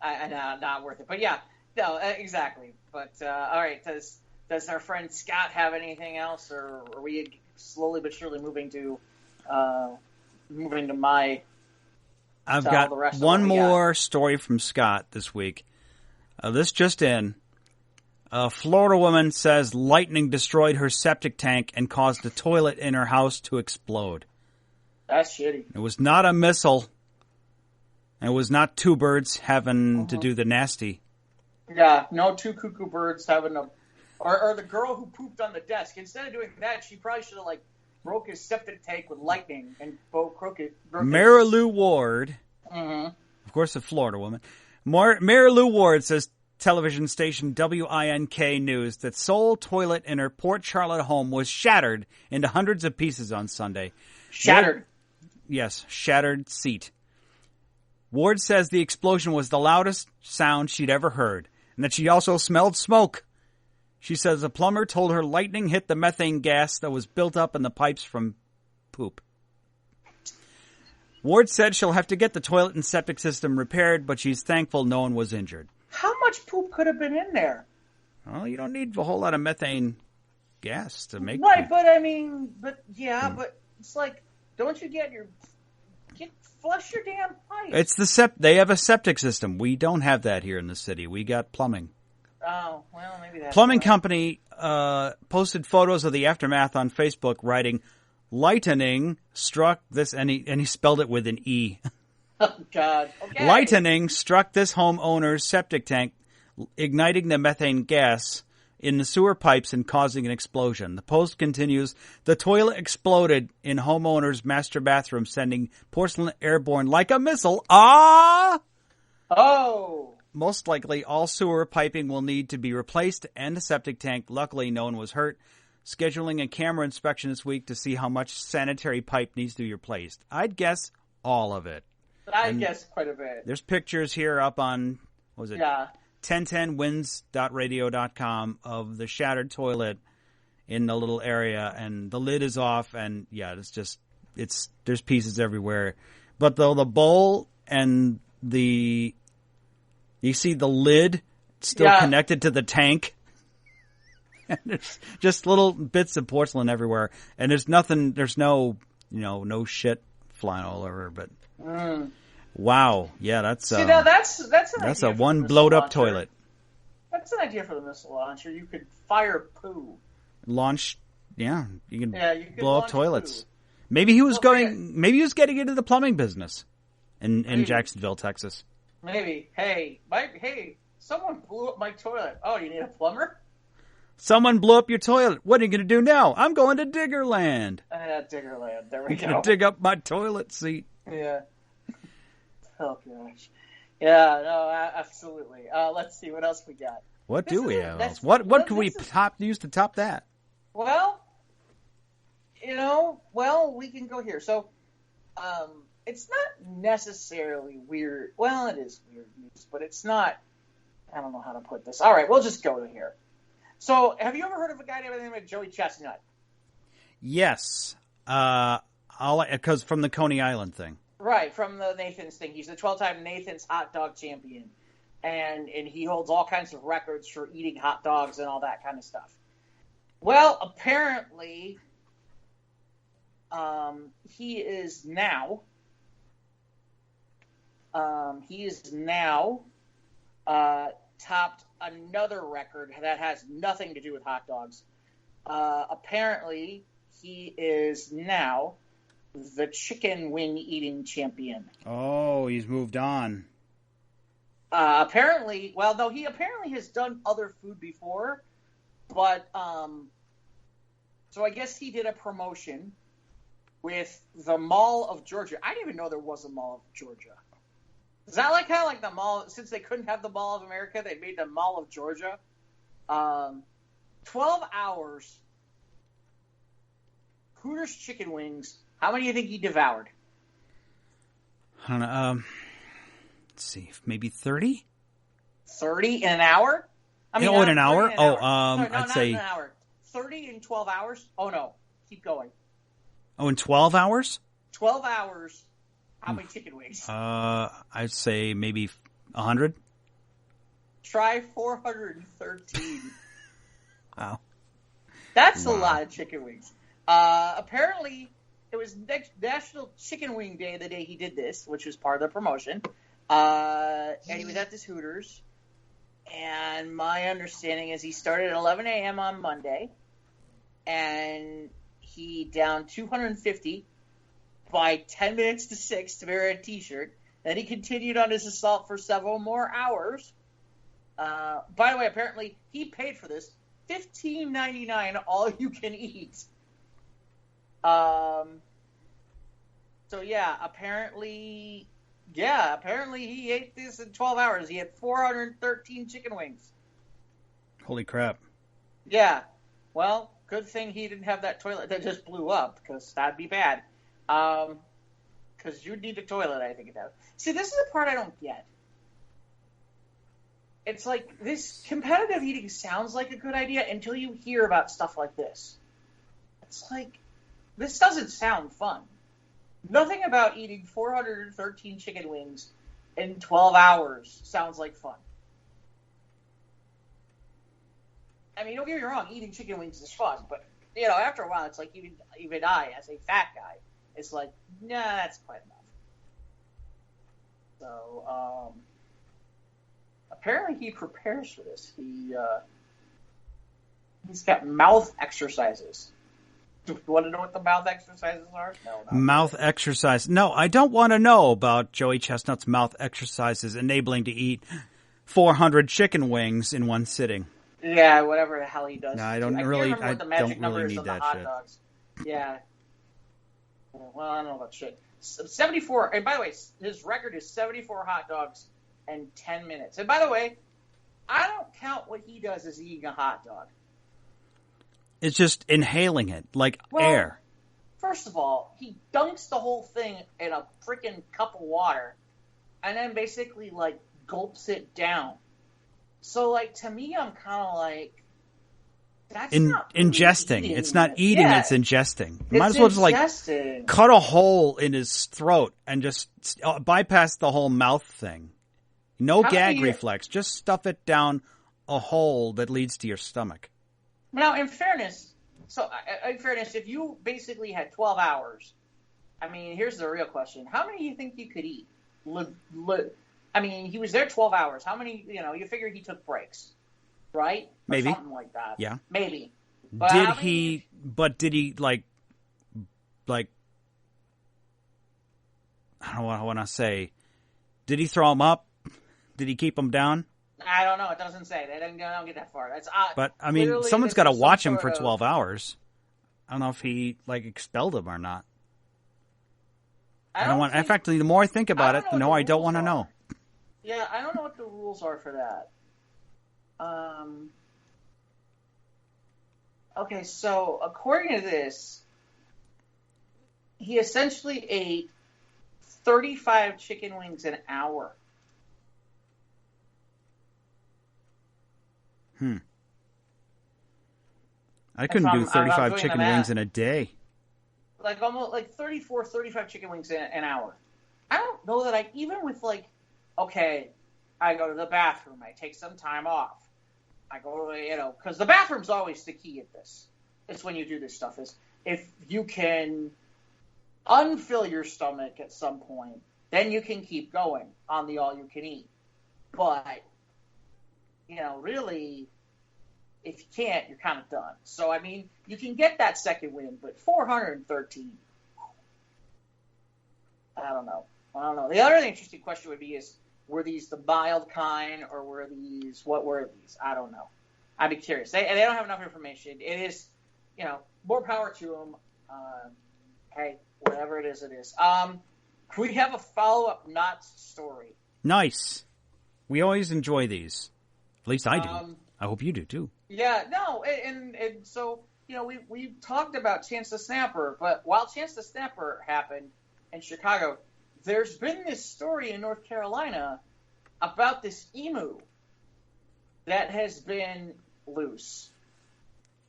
Speaker 1: not worth it. But yeah, no, exactly. But all right, does our friend Scott have anything else, or are we slowly but surely moving to my?
Speaker 2: I've got one more story from Scott this week. This just in. A Florida woman says lightning destroyed her septic tank and caused a toilet in her house to explode.
Speaker 1: That's shitty.
Speaker 2: It was not a missile. And it was not two birds having to do the nasty.
Speaker 1: Yeah, no two cuckoo birds having a... Or the girl who pooped on the desk. Instead of doing that, she probably should have, like, broke his septic tank with lightning and broke it.
Speaker 2: Mary Lou Ward, of course a Florida woman, Mary Lou Ward says television station WINK News that sole toilet in her Port Charlotte home was shattered into hundreds of pieces on Sunday.
Speaker 1: Shattered?
Speaker 2: Yes, shattered seat. Ward says the explosion was the loudest sound she'd ever heard, and that she also smelled smoke. She says a plumber told her lightning hit the methane gas that was built up in the pipes from poop. Ward said she'll have to get the toilet and septic system repaired, but she's thankful no one was injured.
Speaker 1: How much poop could have been in there?
Speaker 2: Well, you don't need a whole lot of methane gas to make
Speaker 1: right,
Speaker 2: poop.
Speaker 1: but I mean, but it's like, don't you flush your damn pipe?
Speaker 2: It's they have a septic system. We don't have that here in the city. We got plumbing.
Speaker 1: Oh, well, maybe that's
Speaker 2: Plumbing
Speaker 1: right.
Speaker 2: company posted photos of the aftermath on Facebook, writing, "Lightning struck this," and he spelled it with an E.
Speaker 1: Oh, God. Okay.
Speaker 2: Lightning struck this homeowner's septic tank, igniting the methane gas in the sewer pipes and causing an explosion. The post continues, the toilet exploded in homeowner's master bathroom, sending porcelain airborne like a missile. Ah!
Speaker 1: Oh!
Speaker 2: Most likely, all sewer piping will need to be replaced and the septic tank. Luckily, no one was hurt. Scheduling a camera inspection this week to see how much sanitary pipe needs to be replaced. I'd guess all of it.
Speaker 1: I guess quite a bit.
Speaker 2: There's pictures here up on, what was it?
Speaker 1: Yeah.
Speaker 2: 1010wins.radio.com of the shattered toilet in the little area, and the lid is off, and yeah, there's pieces everywhere. But though the bowl and you see the lid still connected to the tank. And there's just little bits of porcelain everywhere, and there's no shit flying all over, but wow, yeah, that's a one blowed up toilet.
Speaker 1: That's an idea for the missile launcher. You could fire poo.
Speaker 2: Launch, yeah, you can blow up toilets.
Speaker 1: Poo.
Speaker 2: Maybe he was getting into the plumbing business in Jacksonville, Texas.
Speaker 1: Maybe. Hey, someone blew up my toilet. Oh, you need a plumber?
Speaker 2: Someone blew up your toilet. What are you going to do now? I'm going to Diggerland.
Speaker 1: Diggerland. There we go.
Speaker 2: I'm going to dig up my toilet seat.
Speaker 1: Yeah. Oh, gosh. Yeah, no, absolutely. Let's see what else we got.
Speaker 2: What do we have else? What can we use to top that?
Speaker 1: Well, we can go here. So, it's not necessarily weird. Well, it is weird news, but it's not. I don't know how to put this. All right, we'll just go to here. So, have you ever heard of a guy named Joey Chestnut?
Speaker 2: Yes. Because from the Coney Island thing.
Speaker 1: Right, from the Nathan's thing. He's the 12-time Nathan's hot dog champion. And he holds all kinds of records for eating hot dogs and all that kind of stuff. Well, apparently, he is now topped another record that has nothing to do with hot dogs. Apparently, he is now the chicken wing eating champion.
Speaker 2: Oh, he's moved on.
Speaker 1: Apparently, well, no, he apparently has done other food before, but so I guess he did a promotion with the Mall of Georgia. I didn't even know there was a Mall of Georgia. Is that like how like the Mall, since they couldn't have the Mall of America, they made the Mall of Georgia? 12 hours, Hooters chicken wings. How many do you think he devoured?
Speaker 2: I don't know. Let's see, maybe 30?
Speaker 1: 30 in an hour? I mean,
Speaker 2: in an hour?
Speaker 1: No,
Speaker 2: I'd
Speaker 1: not
Speaker 2: say
Speaker 1: in an hour. 30 in 12 hours? Oh, no. Keep going.
Speaker 2: Oh, in 12 hours?
Speaker 1: 12 hours. How many chicken wings?
Speaker 2: I'd say maybe 100.
Speaker 1: Try 413.
Speaker 2: Wow.
Speaker 1: That's a lot of chicken wings. Apparently, it was National Chicken Wing Day the day he did this, which was part of the promotion. And he was at this Hooters. And my understanding is he started at 11 a.m. on Monday. And he downed 250 by 10 minutes to 6 to wear a T-shirt. Then he continued on his assault for several more hours. By the way, apparently he paid for this. $15.99 all you can eat. So apparently he ate this in 12 hours. He had 413 chicken wings.
Speaker 2: Holy crap.
Speaker 1: Yeah. Well, good thing he didn't have that toilet that just blew up, because that'd be bad. Because you'd need a toilet, I think, about. See, this is the part I don't get. It's like, this competitive eating sounds like a good idea until you hear about stuff like this. It's like, this doesn't sound fun. Nothing about eating 413 chicken wings in 12 hours sounds like fun. I mean, don't get me wrong, eating chicken wings is fun, but, after a while, it's like, even I, as a fat guy, it's like, nah, that's quite enough. So, apparently he prepares for this. He's got mouth exercises. Do you want to know what the mouth exercises are? No.
Speaker 2: Mouth exercise. No, I don't want to know about Joey Chestnut's mouth exercises enabling to eat 400 chicken wings in one sitting.
Speaker 1: Yeah, whatever the hell he does.
Speaker 2: No, I don't really need that
Speaker 1: hot
Speaker 2: shit.
Speaker 1: Dogs. Yeah. Well, I don't know about shit. 74, and by the way, his record is 74 hot dogs in 10 minutes. And by the way, I don't count what he does as eating a hot dog.
Speaker 2: It's just inhaling it, like air.
Speaker 1: First of all, he dunks the whole thing in a freaking cup of water, and then basically, gulps it down. So, to me, I'm kind of like, that's not really
Speaker 2: ingesting.
Speaker 1: Eating.
Speaker 2: It's not eating,
Speaker 1: yeah.
Speaker 2: It's ingesting.
Speaker 1: It's
Speaker 2: Might as well just, cut a hole in his throat and just bypass the whole mouth thing. No gag reflex. Just stuff it down a hole that leads to your stomach.
Speaker 1: Now, in fairness, if you basically had 12 hours, I mean, here's the real question. How many do you think you could eat? I mean, he was there 12 hours. How many, you figure he took breaks, right? Or
Speaker 2: maybe.
Speaker 1: something like that.
Speaker 2: Yeah.
Speaker 1: Maybe. But
Speaker 2: did he, I don't want to say, did he throw him up? Did he keep him down?
Speaker 1: I don't know. It doesn't say. They don't get that far.
Speaker 2: But, I mean, someone's got to watch him for 12 hours. I don't know if he, expelled him or not. In fact, the more I think about it, the more I don't want to know.
Speaker 1: Yeah, I don't know what the rules are for that. Okay, so according to this, he essentially ate 35 chicken wings an hour.
Speaker 2: I couldn't do 35 chicken wings in a day.
Speaker 1: Almost 34, 35 chicken wings in an hour. I don't know that even with okay, I go to the bathroom, I take some time off. I go to, because the bathroom's always the key at this. It's when you do this stuff, is if you can unfill your stomach at some point, then you can keep going on the all you can eat. But, really, if you can't, you're kind of done. So, I mean, you can get that second win, but 413, I don't know. The other interesting question would be is, were these the mild kind, or what were these? I don't know. I'd be curious. They don't have enough information. It is, more power to them. Hey, whatever it is, it is. We have a follow-up Knott's story.
Speaker 2: Nice. We always enjoy these. At least I do. I hope you do, too.
Speaker 1: Yeah, no, and so, we talked about Chance the Snapper, but while Chance the Snapper happened in Chicago, there's been this story in North Carolina about this emu that has been loose.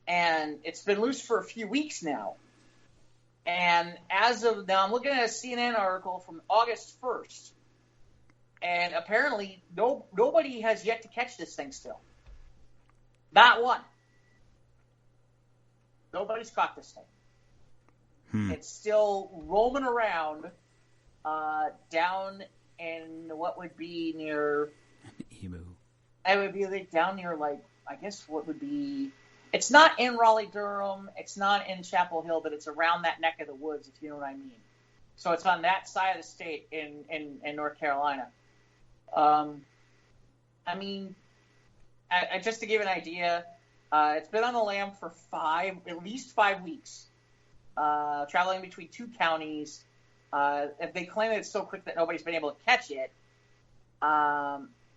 Speaker 1: And it's been loose for a few weeks now. And as of now, I'm looking at a CNN article from August 1st. And apparently, nobody has yet to catch this thing still. Not one. Nobody's caught this thing. It's still roaming around down in what would be near...
Speaker 2: Emu.
Speaker 1: It would be like down near, I guess what would be... It's not in Raleigh-Durham. It's not in Chapel Hill, but it's around that neck of the woods, if you know what I mean. So it's on that side of the state in North Carolina. Just to give an idea, it's been on the lam for at least 5 weeks, traveling between 2 counties. If they claim that it's so quick that nobody's been able to catch it,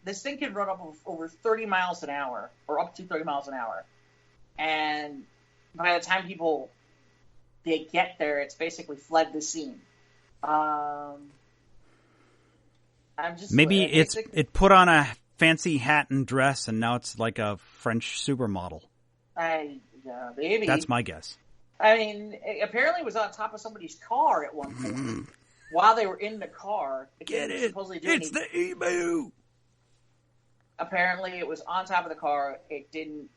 Speaker 1: this thing can run up over 30 miles an hour, or up to 30 miles an hour. And by the time they get there, it's basically fled the scene.
Speaker 2: Maybe it put on a fancy hat and dress, and now it's like a French supermodel.
Speaker 1: Maybe.
Speaker 2: That's my guess.
Speaker 1: Apparently it was on top of somebody's car at one point. While they were in the car.
Speaker 2: Get it! It's the emu!
Speaker 1: Apparently it was on top of the car. It didn't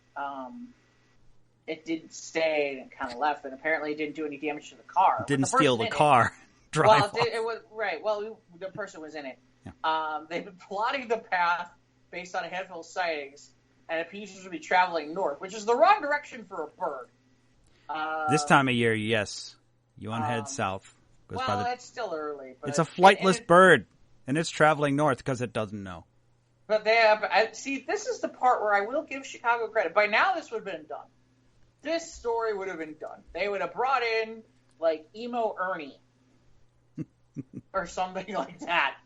Speaker 1: stay, and it kind of left, and apparently it didn't do any damage to the car.
Speaker 2: It didn't steal the car.
Speaker 1: It was right. Well, the person was in it. Yeah. They've been plotting the path based on a handful of sightings, and it appears to be traveling north, which is the wrong direction for a bird.
Speaker 2: This time of year, yes. You want to head south.
Speaker 1: It's still early. But
Speaker 2: it's a flightless bird, and it's traveling north because it doesn't know.
Speaker 1: But this is the part where I will give Chicago credit. By now, this would have been done. This story would have been done. They would have brought in, Emo Ernie. Or something like that.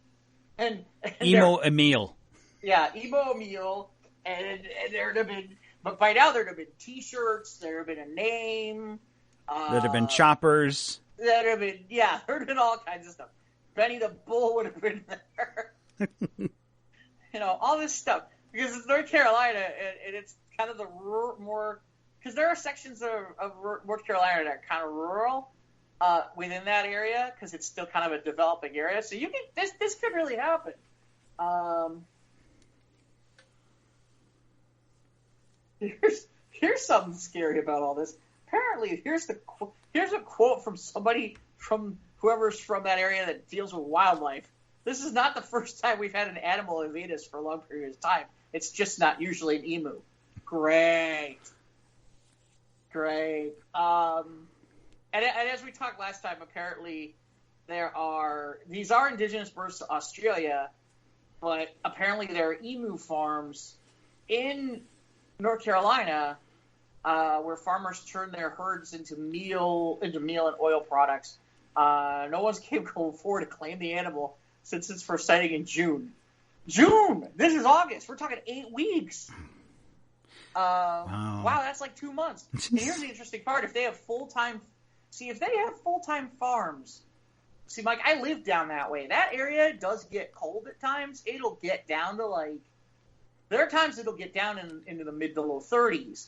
Speaker 1: And
Speaker 2: Emo Emil.
Speaker 1: Yeah, Emo Emil. And there'd have been... But by now, there'd have been T-shirts. There'd have been a name.
Speaker 2: There'd have been choppers.
Speaker 1: There'd have been all kinds of stuff. Benny the Bull would have been there. All this stuff. Because it's North Carolina, and it's kind of the more... Because there are sections of North Carolina that are kind of rural within that area, because it's still kind of a developing area. So this could really happen. Here's something scary about all this. Apparently, here's a quote from somebody from whoever's from that area that deals with wildlife. This is not the first time we've had an animal evade us for a long period of time. It's just not usually an emu. Great. And as we talked last time, apparently these are indigenous birds to Australia, but apparently there are emu farms in North Carolina where farmers turn their herds into meal and oil products. No one's came forward to claim the animal since its first sighting in June. This is August. We're talking 8 weeks. Wow, that's like 2 months. And here's the interesting part: if they have full-time farms, Mike, I live down that way. That area does get cold at times. It'll get down to there are times it'll get down into the mid to low 30s.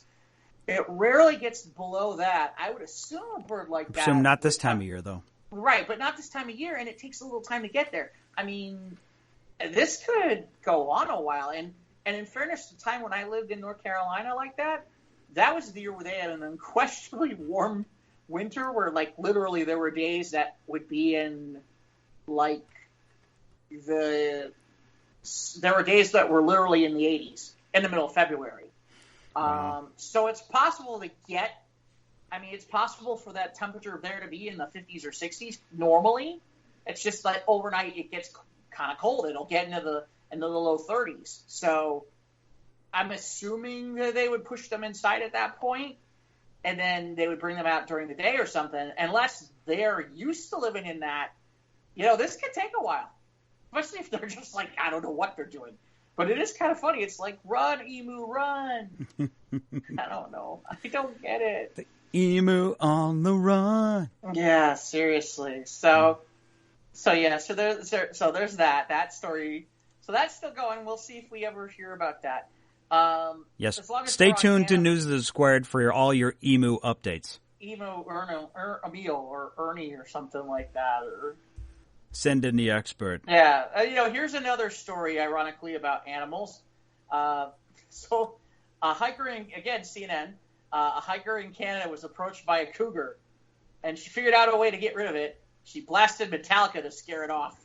Speaker 1: It rarely gets below that. I would assume a bird like that.
Speaker 2: Assume not this time of year, though.
Speaker 1: Right, but not this time of year, and it takes a little time to get there. This could go on a while, and in fairness, the time when I lived in North Carolina like that was the year where they had an unquestionably warm winter where, literally there were days that would be in, there were days that were literally in the 80s in the middle of February.
Speaker 2: Wow.
Speaker 1: So it's possible to get, it's possible for that temperature there to be in the 50s or 60s normally. It's just overnight it gets kind of cold. It'll get into in the low 30s. So I'm assuming that they would push them inside at that point, and then they would bring them out during the day or something. Unless they're used to living in that, this could take a while. Especially if they're just like, I don't know what they're doing. But it is kind of funny. It's like, run, emu, run. I don't know. I don't get it.
Speaker 2: The emu on the run.
Speaker 1: Yeah, seriously. So there's that. That story. So that's still going. We'll see if we ever hear about that.
Speaker 2: Yes. Stay tuned to News of the Squared for all your emu updates.
Speaker 1: Emu, Emil, or Ernie, or something like that. Or...
Speaker 2: Send in the expert.
Speaker 1: Yeah. Here's another story, ironically, about animals. So a hiker again, CNN, a hiker in Canada was approached by a cougar, and she figured out a way to get rid of it. She blasted Metallica to scare it off.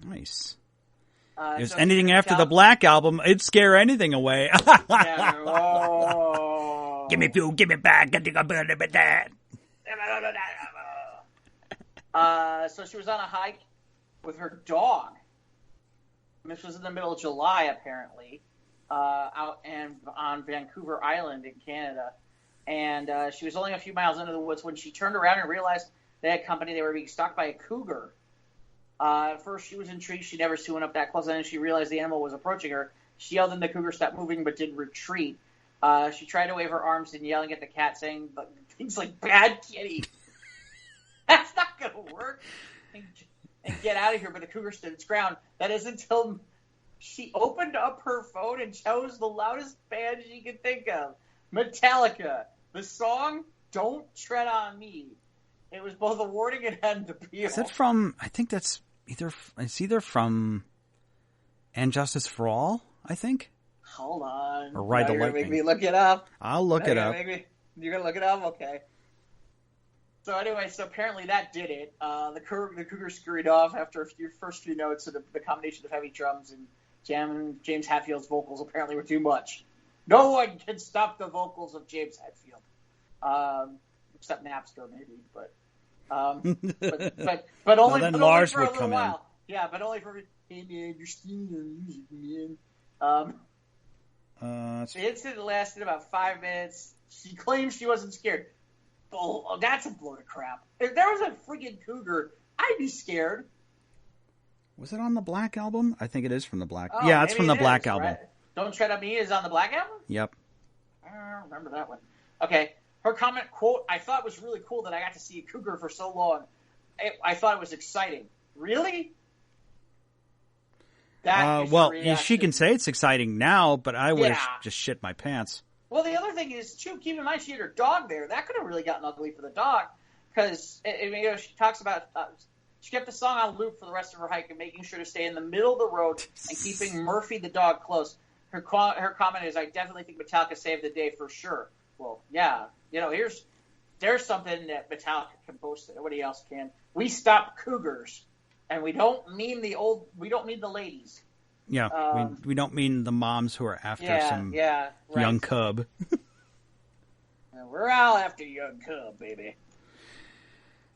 Speaker 2: Nice. If there's anything after the Black Album, it'd scare anything away. Give me fuel, give me back.
Speaker 1: So she was on a hike with her dog. This was in the middle of July, apparently, out on Vancouver Island in Canada. And she was only a few miles into the woods when she turned around and realized they had company. They were being stalked by a cougar. At first, she was intrigued. She never went up that close. And then she realized the animal was approaching her. She yelled and the cougar stopped moving but didn't retreat. She tried to wave her arms and yelling at the cat, saying things like, "Bad kitty." That's not going to work. And get out of here. But the cougar stood its ground. That is until she opened up her phone and chose the loudest band she could think of. Metallica. The song, "Don't Tread on Me." It was both a warning and an appeal.
Speaker 2: Is that from, I think it's either from And Justice for All, I think?
Speaker 1: Hold on.
Speaker 2: Or Ride the
Speaker 1: Lightning.
Speaker 2: Lightning.
Speaker 1: Make me look it up.
Speaker 2: I'll look it up.
Speaker 1: You're going to look it up? Okay. So anyway, apparently that did it. The cougar scurried off after first few notes, and the combination of heavy drums and James Hetfield's vocals apparently were too much. No one can stop the vocals of James Hetfield, except Napster maybe, but only,
Speaker 2: then
Speaker 1: but
Speaker 2: Lars
Speaker 1: only for
Speaker 2: would
Speaker 1: a little
Speaker 2: come
Speaker 1: while. Yeah, but only for hey man, you're stealing our music, man. The incident lasted about 5 minutes. She claims she wasn't scared. Oh, that's a load of crap. If there was a freaking cougar, I'd be scared.
Speaker 2: Was it on the Black Album? I think it is from the Black.
Speaker 1: Oh,
Speaker 2: yeah, it's from the Black Album.
Speaker 1: Right? Don't Tread on Me is on the Black Album?
Speaker 2: Yep.
Speaker 1: I don't remember that one. Okay. Her comment, quote, "I thought it was really cool that I got to see a cougar for so long. I thought it was exciting." Really?
Speaker 2: Well, she can say it's exciting now, but I would have just shit my pants.
Speaker 1: Well, the other thing is, too, keep in mind she had her dog there. That could have really gotten ugly for the dog because she talks about she kept the song on loop for the rest of her hike and making sure to stay in the middle of the road and keeping Murphy the dog close. Her comment is, "I definitely think Metallica saved the day for sure." Well, yeah. There's something that Metallica can boast that nobody else can. We stop cougars, and we don't mean the ladies.
Speaker 2: Yeah, we don't mean the moms who are after some young cub.
Speaker 1: We're all after young cub, baby.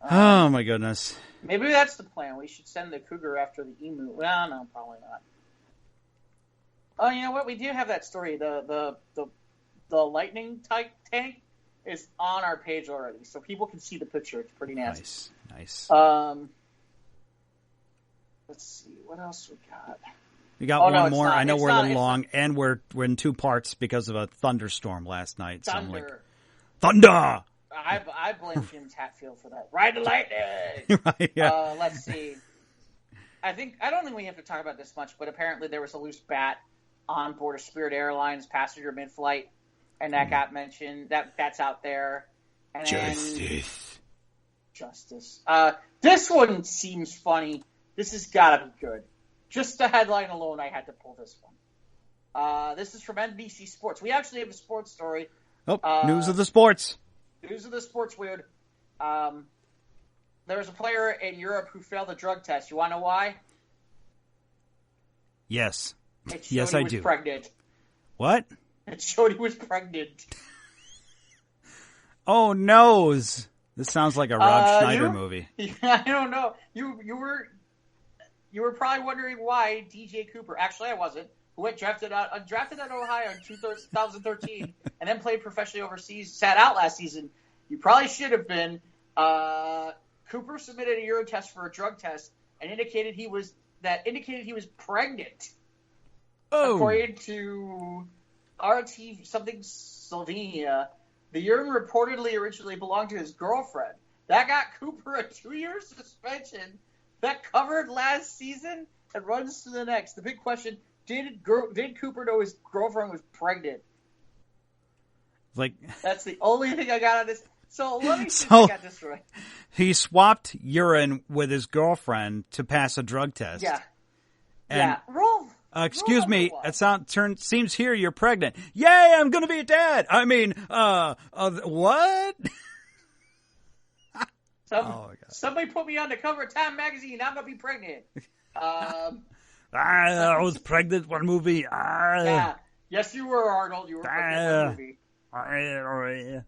Speaker 2: Oh my goodness.
Speaker 1: Maybe that's the plan. We should send the cougar after the emu. Well, no, probably not. Oh, you know what? We do have that story. The lightning tank is on our page already, so people can see the picture. It's pretty nasty.
Speaker 2: Nice.
Speaker 1: Let's see. What else we got?
Speaker 2: We got one more. I know we're a little long, and we're in two parts because of a thunderstorm last night.
Speaker 1: Thunder.
Speaker 2: Thunder!
Speaker 1: I blame James Hetfield for that. Ride the lightning!
Speaker 2: Right, yeah.
Speaker 1: Let's see. I don't think we have to talk about this much, but apparently there was a loose bat on board a Spirit Airlines passenger mid-flight, and that got mentioned. That's out there. And Justice. This one seems funny. This has got to be good. Just the headline alone, I had to pull this one. This is from NBC Sports. We actually have a sports story.
Speaker 2: News of the sports.
Speaker 1: News of the sports, weird. There was a player in Europe who failed a drug test. You want to know why?
Speaker 2: Yes.
Speaker 1: Yes, I do. Pregnant.
Speaker 2: What?
Speaker 1: It showed he was pregnant.
Speaker 2: Oh, noes. This sounds like a Rob Schneider movie.
Speaker 1: I don't know. You were... you were probably wondering why DJ Cooper, actually I wasn't, who went undrafted at Ohio in 2013 and then played professionally overseas, sat out last season. You probably should have been. Cooper submitted a urine test for a drug test and indicated he was pregnant.
Speaker 2: Oh.
Speaker 1: According to RT something Slovenia, the urine reportedly originally belonged to his girlfriend. That got Cooper a 2-year suspension that covered last season and runs to the next. The big question, did Cooper know his girlfriend was pregnant?
Speaker 2: Like,
Speaker 1: that's the only thing I got on this. So let me see if I got this right.
Speaker 2: He swapped urine with his girlfriend to pass a drug test.
Speaker 1: Yeah.
Speaker 2: And,
Speaker 1: Roll.
Speaker 2: Excuse me, it seems here you're pregnant. Yay, I'm going to be a dad. I mean, what?
Speaker 1: Somebody put me on the cover of Time magazine. I'm going to be pregnant.
Speaker 2: I was pregnant one movie.
Speaker 1: Yeah. Yes, you were, Arnold. You were pregnant one movie.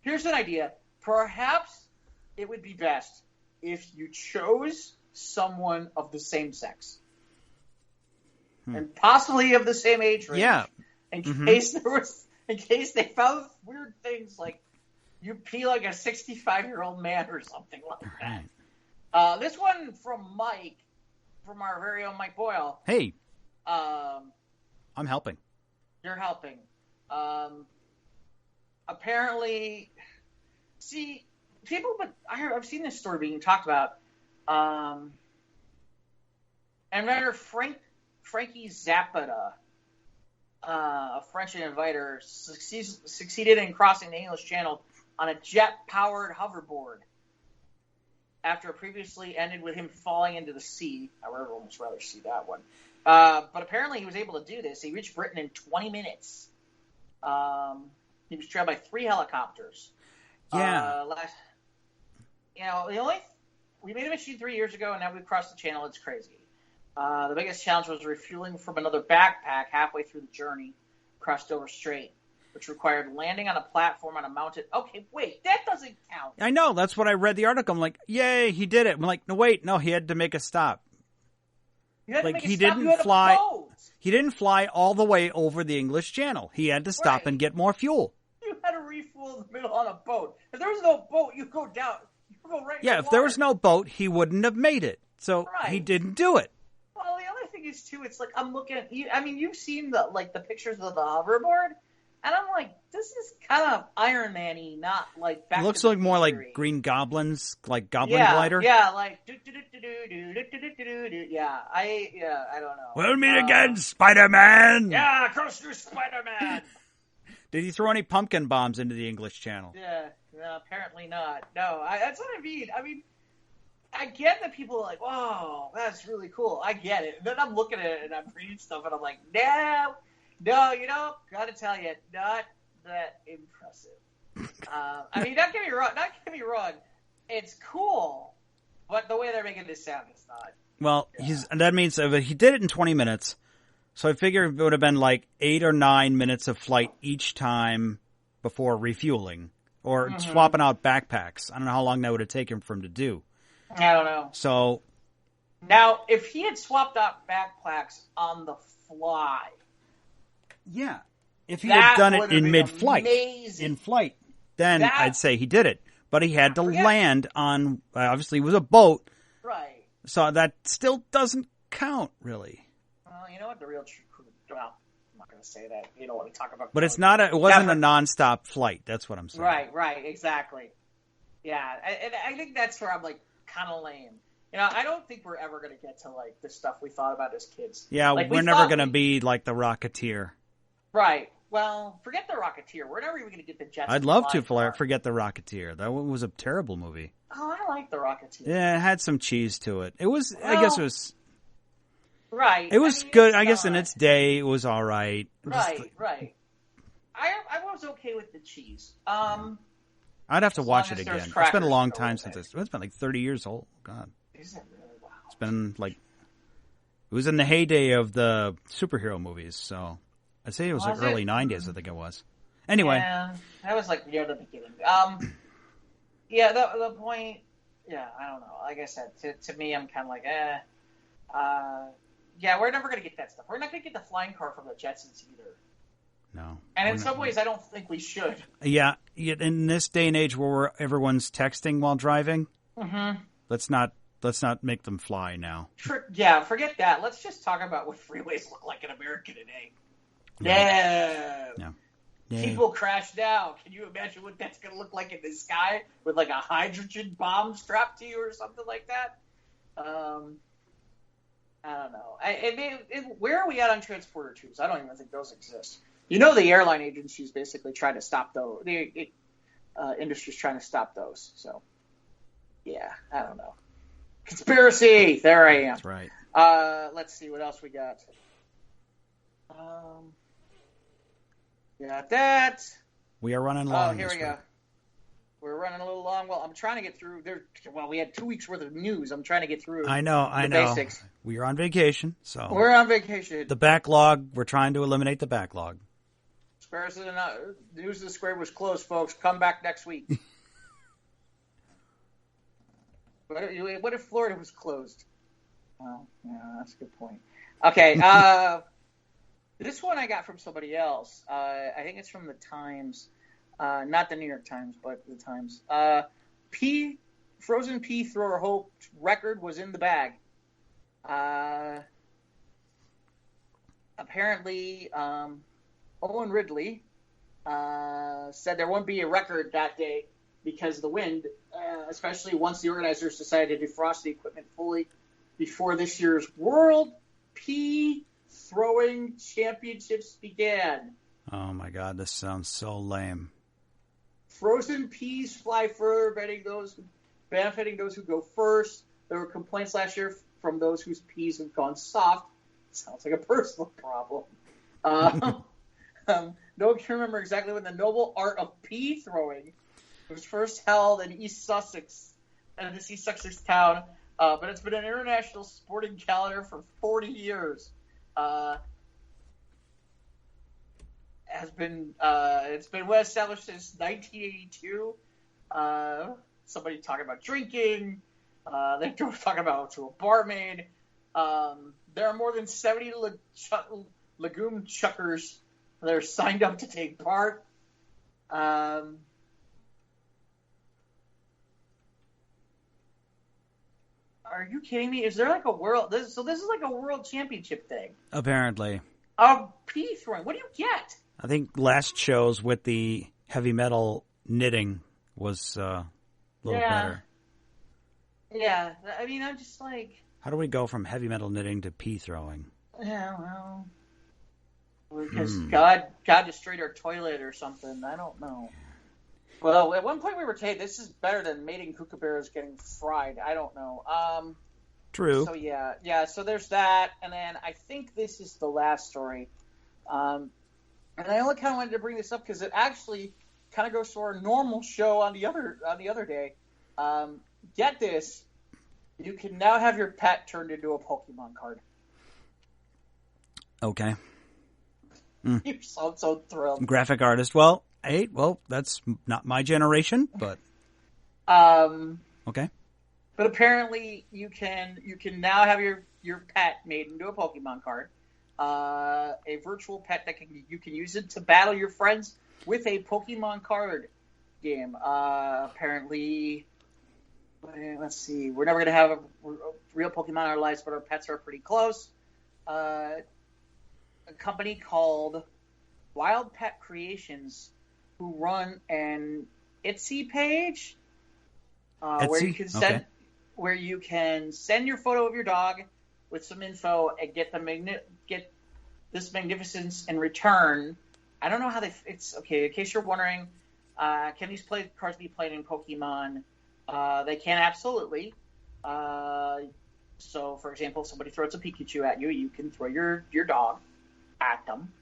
Speaker 1: Here's an idea. Perhaps it would be best if you chose someone of the same sex. And possibly of the same age range.
Speaker 2: Yeah.
Speaker 1: In case they found weird things like you pee like a 65-year-old man or something like that. This one from Mike, from our very own Mike Boyle.
Speaker 2: Hey. I'm helping.
Speaker 1: You're helping. Apparently, I've seen this story being talked about. And Inventor Frankie Zapata, a French inviter, succeeded in crossing the English Channel on a jet-powered hoverboard after it previously ended with him falling into the sea. I would almost rather see that one. But apparently he was able to do this. He reached Britain in 20 minutes. He was trailed by 3 helicopters.
Speaker 2: Yeah.
Speaker 1: We made a machine 3 years ago, and now we've crossed the channel. It's crazy. The biggest challenge was refueling from another backpack halfway through the journey across Dover Strait, which required landing on a platform on a mountain. Okay, wait, that doesn't count.
Speaker 2: I know. That's what I read the article. I'm like, yay, he did it. I'm like, no, wait, no, he had to make a stop. He didn't fly all the way over the English Channel. He had to stop and get more fuel.
Speaker 1: You had to refuel in the middle on a boat. If there was no boat, you go down. You go right.
Speaker 2: Yeah, if there was no boat, he wouldn't have made it. So he didn't do it.
Speaker 1: Well, the other thing is too, it's like I'm looking at. I mean, you've seen the pictures of the hoverboard, and I'm like, this is kind of Iron Man-y, not like.
Speaker 2: It looks like more like Green Goblins, like Goblin Glider.
Speaker 1: Yeah, like I don't know.
Speaker 2: We'll meet again, Spider-Man.
Speaker 1: Yeah, cross through Spider-Man.
Speaker 2: Did he throw any pumpkin bombs into the English Channel?
Speaker 1: Yeah, no, apparently not. No, that's what I mean. I mean, I get that people are like, "Whoa, that's really cool." I get it. And then I'm looking at it and I'm reading stuff and I'm like, "No, gotta tell you, not that impressive." I mean, don't get me wrong. It's cool, but the way they're making this sound is not.
Speaker 2: Well, that means he did it in 20 minutes. So I figure it would have been like 8 or 9 minutes of flight each time before refueling or swapping out backpacks. I don't know how long that would have taken for him to do.
Speaker 1: I don't know.
Speaker 2: So
Speaker 1: now, if he had swapped out backpacks on the fly,
Speaker 2: if he had done it in mid-flight,
Speaker 1: amazing.
Speaker 2: then I'd say he did it. But he had to land on. Obviously, it was a boat,
Speaker 1: right?
Speaker 2: So that still doesn't count, really.
Speaker 1: Well, you know what the real truth. Well, I'm not going to say that. You don't want to talk about.
Speaker 2: But it's not. It wasn't a nonstop flight. That's what I'm saying.
Speaker 1: Right, exactly. Yeah, and I think that's where I'm like kind of lame. You know, I don't think we're ever going to get to like the stuff we thought about as kids.
Speaker 2: Yeah, we're never going to be like the Rocketeer.
Speaker 1: Right. Well, forget the Rocketeer. We're never even going to get the Jets.
Speaker 2: I'd love to forget the Rocketeer. That one was a terrible movie.
Speaker 1: Oh, I like the Rocketeer.
Speaker 2: Yeah, it had some cheese to it. It was. I guess it was.
Speaker 1: Right.
Speaker 2: It was good. I guess in its day, it was all right.
Speaker 1: Right. I was okay with the cheese.
Speaker 2: I'd have to watch it again. It's been a long time since it's been like 30 years old. God.
Speaker 1: Is it really? Wow.
Speaker 2: It's been like. It was in the heyday of the superhero movies, so I'd say it was the early 90s, I think it was. Anyway.
Speaker 1: Yeah, that was like near the beginning. Yeah, the point, I don't know. Like I said, to me, I'm kind of like, Yeah, we're never going to get that stuff. We're not going to get the flying car from the Jetsons either.
Speaker 2: No.
Speaker 1: And in some ways, I don't think we should.
Speaker 2: Yeah, in this day and age where everyone's texting while driving, let's not make them fly now.
Speaker 1: Forget that. Let's just talk about what freeways look like in America today. No. People crash now. Can you imagine what that's going to look like in the sky with like a hydrogen bomb strapped to you or something like that? I don't know. Where are we at on Transporter 2s? I don't even think those exist. You know, the airline agencies basically try to stop those. The industry's trying to stop those. So, yeah, I don't know. Conspiracy. There I am.
Speaker 2: That's right.
Speaker 1: Let's see what else we got. Got that.
Speaker 2: We are running long.
Speaker 1: Oh, here we go. We're running a little long. Well, I'm trying to get through. We had 2 weeks worth of news. I'm trying to get through.
Speaker 2: I know.
Speaker 1: Basics.
Speaker 2: We are on vacation, so
Speaker 1: we're on vacation.
Speaker 2: The backlog. We're trying to eliminate the backlog.
Speaker 1: News of the Square was closed, folks. Come back next week. What if Florida was closed? Oh, yeah, that's a good point. Okay, this one I got from somebody else. I think it's from the Times, not the New York Times, but the Times. Frozen pea thrower Hope record was in the bag. Apparently, Owen Ridley said there won't be a record that day because of the wind, especially once the organizers decided to defrost the equipment fully before this year's World Pea Throwing Championships began.
Speaker 2: Oh my God, this sounds so lame.
Speaker 1: Frozen peas fly further, benefiting those who go first. There were complaints last year from those whose peas have gone soft. Sounds like a personal problem. No one can remember exactly when the noble art of pea throwing was first held in East Sussex, in this East Sussex town, but it's been an international sporting calendar for 40 years. It's been well established since 1982. Somebody talking about drinking. They're talking about to a barmaid. There are more than 70 legume chuckers that are signed up to take part. Are you kidding me? Is there like a world? This is like a world championship thing.
Speaker 2: Apparently.
Speaker 1: Pea throwing. What do you get?
Speaker 2: I think last shows with the heavy metal knitting was a little better.
Speaker 1: Yeah, I mean, I'm just like...
Speaker 2: How do we go from heavy metal knitting to pea throwing?
Speaker 1: Yeah, well... Because God destroyed our toilet or something. I don't know. Well, at one point we were told this is better than mating kookaburras getting fried. I don't know.
Speaker 2: True.
Speaker 1: So, yeah, so there's that. And then I think this is the last story. And I only kind of wanted to bring this up because it actually kind of goes to our normal show on the other day. Get this. You can now have your pet turned into a Pokemon card.
Speaker 2: Okay.
Speaker 1: You're so thrilled.
Speaker 2: Graphic artist. Well, that's not my generation, but okay.
Speaker 1: But apparently, you can now have your pet made into a Pokemon card, a virtual pet that you can use it to battle your friends with a Pokemon card game. Apparently, let's see, we're never gonna have a real Pokemon in our lives, but our pets are pretty close. A company called Wild Pet Creations, who run an Etsy page where you can send your photo of your dog with some info and get this magnificence in return. I don't know how it's okay. In case you're wondering, can these cards be played in Pokemon? They can absolutely. So, for example, if somebody throws a Pikachu at you, you can throw your dog at them.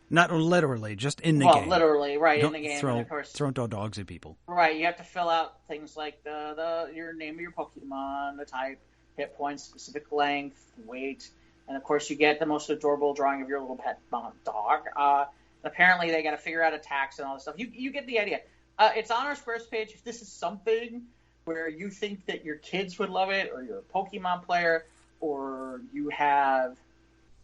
Speaker 2: Not literally, just in the game.
Speaker 1: Well, literally, right,
Speaker 2: Don't
Speaker 1: in the game.
Speaker 2: Throw,
Speaker 1: and of course,
Speaker 2: throw dogs at people.
Speaker 1: Right, you have to fill out things like your name of your Pokemon, the type, hit points, specific length, weight, and of course you get the most adorable drawing of your little pet dog. Apparently they got to figure out attacks and all this stuff. You get the idea. It's on our Squares page. If this is something where you think that your kids would love it, or you're a Pokemon player, or you have.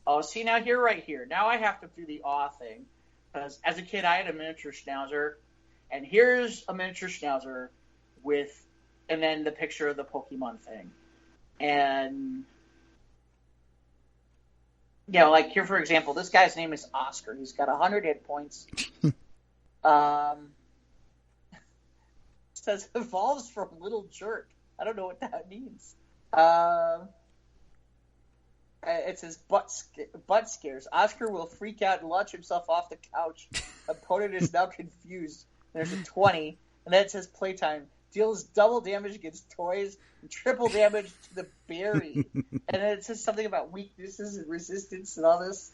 Speaker 1: Oh, see now here, right here. Now I have to do the awe thing because as a kid I had a miniature Schnauzer, and here's a miniature Schnauzer with, and then the picture of the Pokemon thing, and. Like here, for example, this guy's name is Oscar. He's got 100 hit points. Says evolves from little jerk. I don't know what that means. It says butt scares. Oscar will freak out and launch himself off the couch. Opponent is now confused. There's a 20, and then it says playtime. Deals double damage against toys and triple damage to the berry. And then it says something about weaknesses and resistance and all this.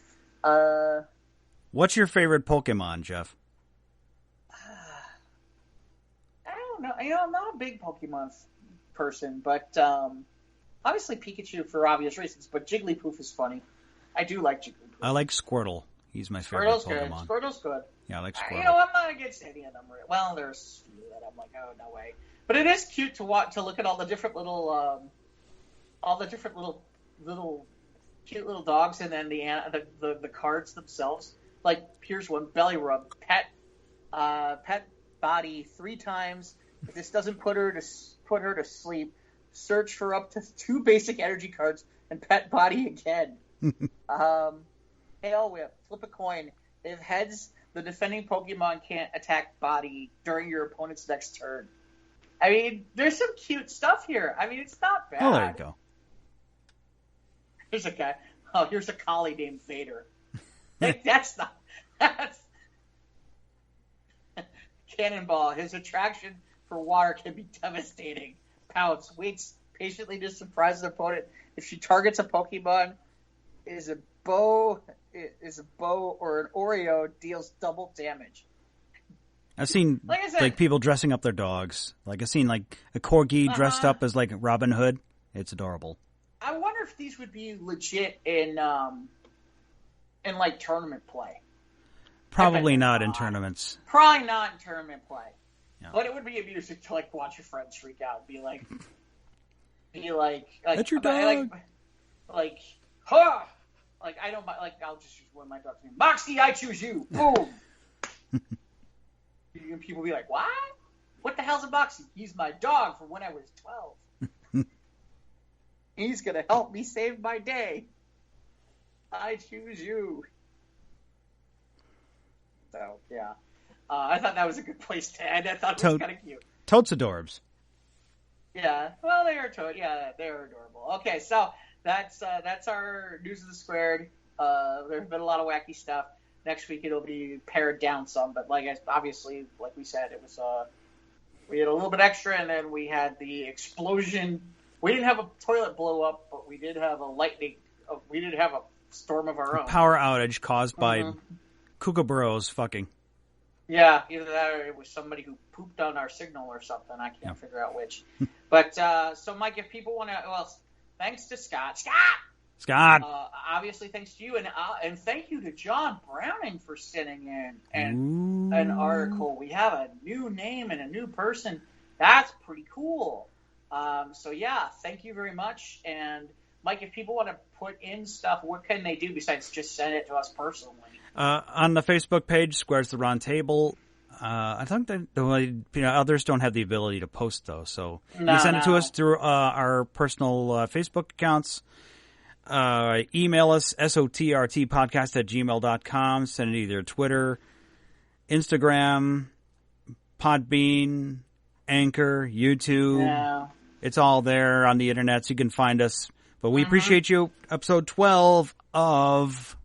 Speaker 2: What's your favorite Pokemon, Jeff?
Speaker 1: I don't know. I'm not a big Pokemon person, but obviously Pikachu for obvious reasons. But Jigglypuff is funny. I do like Jigglypuff.
Speaker 2: I like Squirtle. He's my favorite Pokemon.
Speaker 1: Squirtle's good.
Speaker 2: Yeah, I like Squirtle.
Speaker 1: I'm not against any of them. Well, there's a few that I'm like, oh, no way. But it is cute to look at all the different little cute little dogs, and then the cards themselves. Like here's one: belly rub, pet body 3 times. If this doesn't put her to sleep, search for up to 2 basic energy cards and pet body again. Hail whip, flip a coin. If heads, the defending Pokemon can't attack body during your opponent's next turn. I mean, there's some cute stuff here. I mean, it's not bad.
Speaker 2: Oh, there you go.
Speaker 1: Here's a guy. Oh, here's a collie named Vader. That's Cannonball. His attraction for water can be devastating. Pounce waits patiently to surprise the opponent. If she targets a Pokemon, is a bow or an Oreo, deals double damage.
Speaker 2: I've seen like people dressing up their dogs. Like I've seen like a corgi dressed up as like Robin Hood. It's adorable.
Speaker 1: I wonder if these would be legit in like tournament play.
Speaker 2: Probably not in tournaments.
Speaker 1: Probably not in tournament play.
Speaker 2: Yeah.
Speaker 1: But it would be amusing to like watch your friends freak out and be like
Speaker 2: that's your dog.
Speaker 1: Like, huh? Like I don't like. I'll just use one of my dogs' name. Moxie, I choose you. Boom. People be like, what? What the hell's a Moxie? He's my dog from when I was 12. He's going to help me save my day. I choose you. So, yeah. I thought that was a good place to end. I thought it was kind of cute.
Speaker 2: Totes adorbs.
Speaker 1: Yeah. Well, they are they're adorable. Okay, so that's our News of the Squared. There's been a lot of wacky stuff. Next week it'll be pared down some, but obviously, like we said, it was we had a little bit extra, and then we had the explosion. We didn't have a toilet blow up, but we did have we did have a storm of our own.
Speaker 2: Power outage caused by kookaburras fucking.
Speaker 1: Yeah, either that or it was somebody who pooped on our signal or something. I can't figure out which. But so, Mike, if people want to, thanks to Scott.
Speaker 2: Scott.
Speaker 1: Obviously, thanks to you, and thank you to John Browning for sending in an article. We have a new name and a new person. That's pretty cool. So yeah, thank you very much. And Mike, if people want to put in stuff, what can they do besides just send it to us personally?
Speaker 2: On the Facebook page, Squares the Round Table. I think that others don't have the ability to post those, so you can send it to us through our personal Facebook accounts. Email us, sotrtpodcast@gmail.com. Send it either Twitter, Instagram, Podbean, Anchor, YouTube.
Speaker 1: Yeah.
Speaker 2: It's all there on the internet, so you can find us. But we appreciate you. Episode 12 of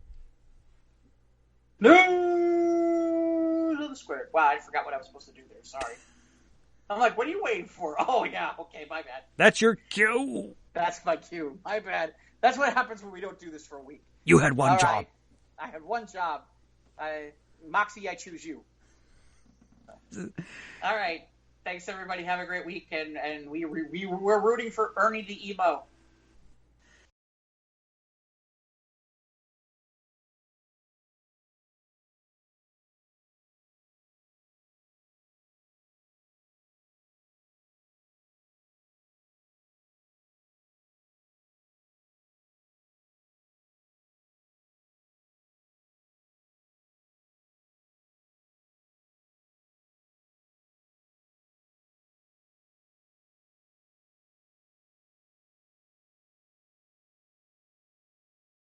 Speaker 1: News of the Squared. Wow, I forgot what I was supposed to do there. Sorry. I'm like, what are you waiting for? Oh, yeah. Okay, my bad.
Speaker 2: That's your cue.
Speaker 1: That's my cue. My bad. That's what happens when we don't do this for a week.
Speaker 2: You had one job.
Speaker 1: Right. I had one job. Moxie, I choose you. All right. Thanks, everybody. Have a great week. And we're rooting for Ernie the Emo.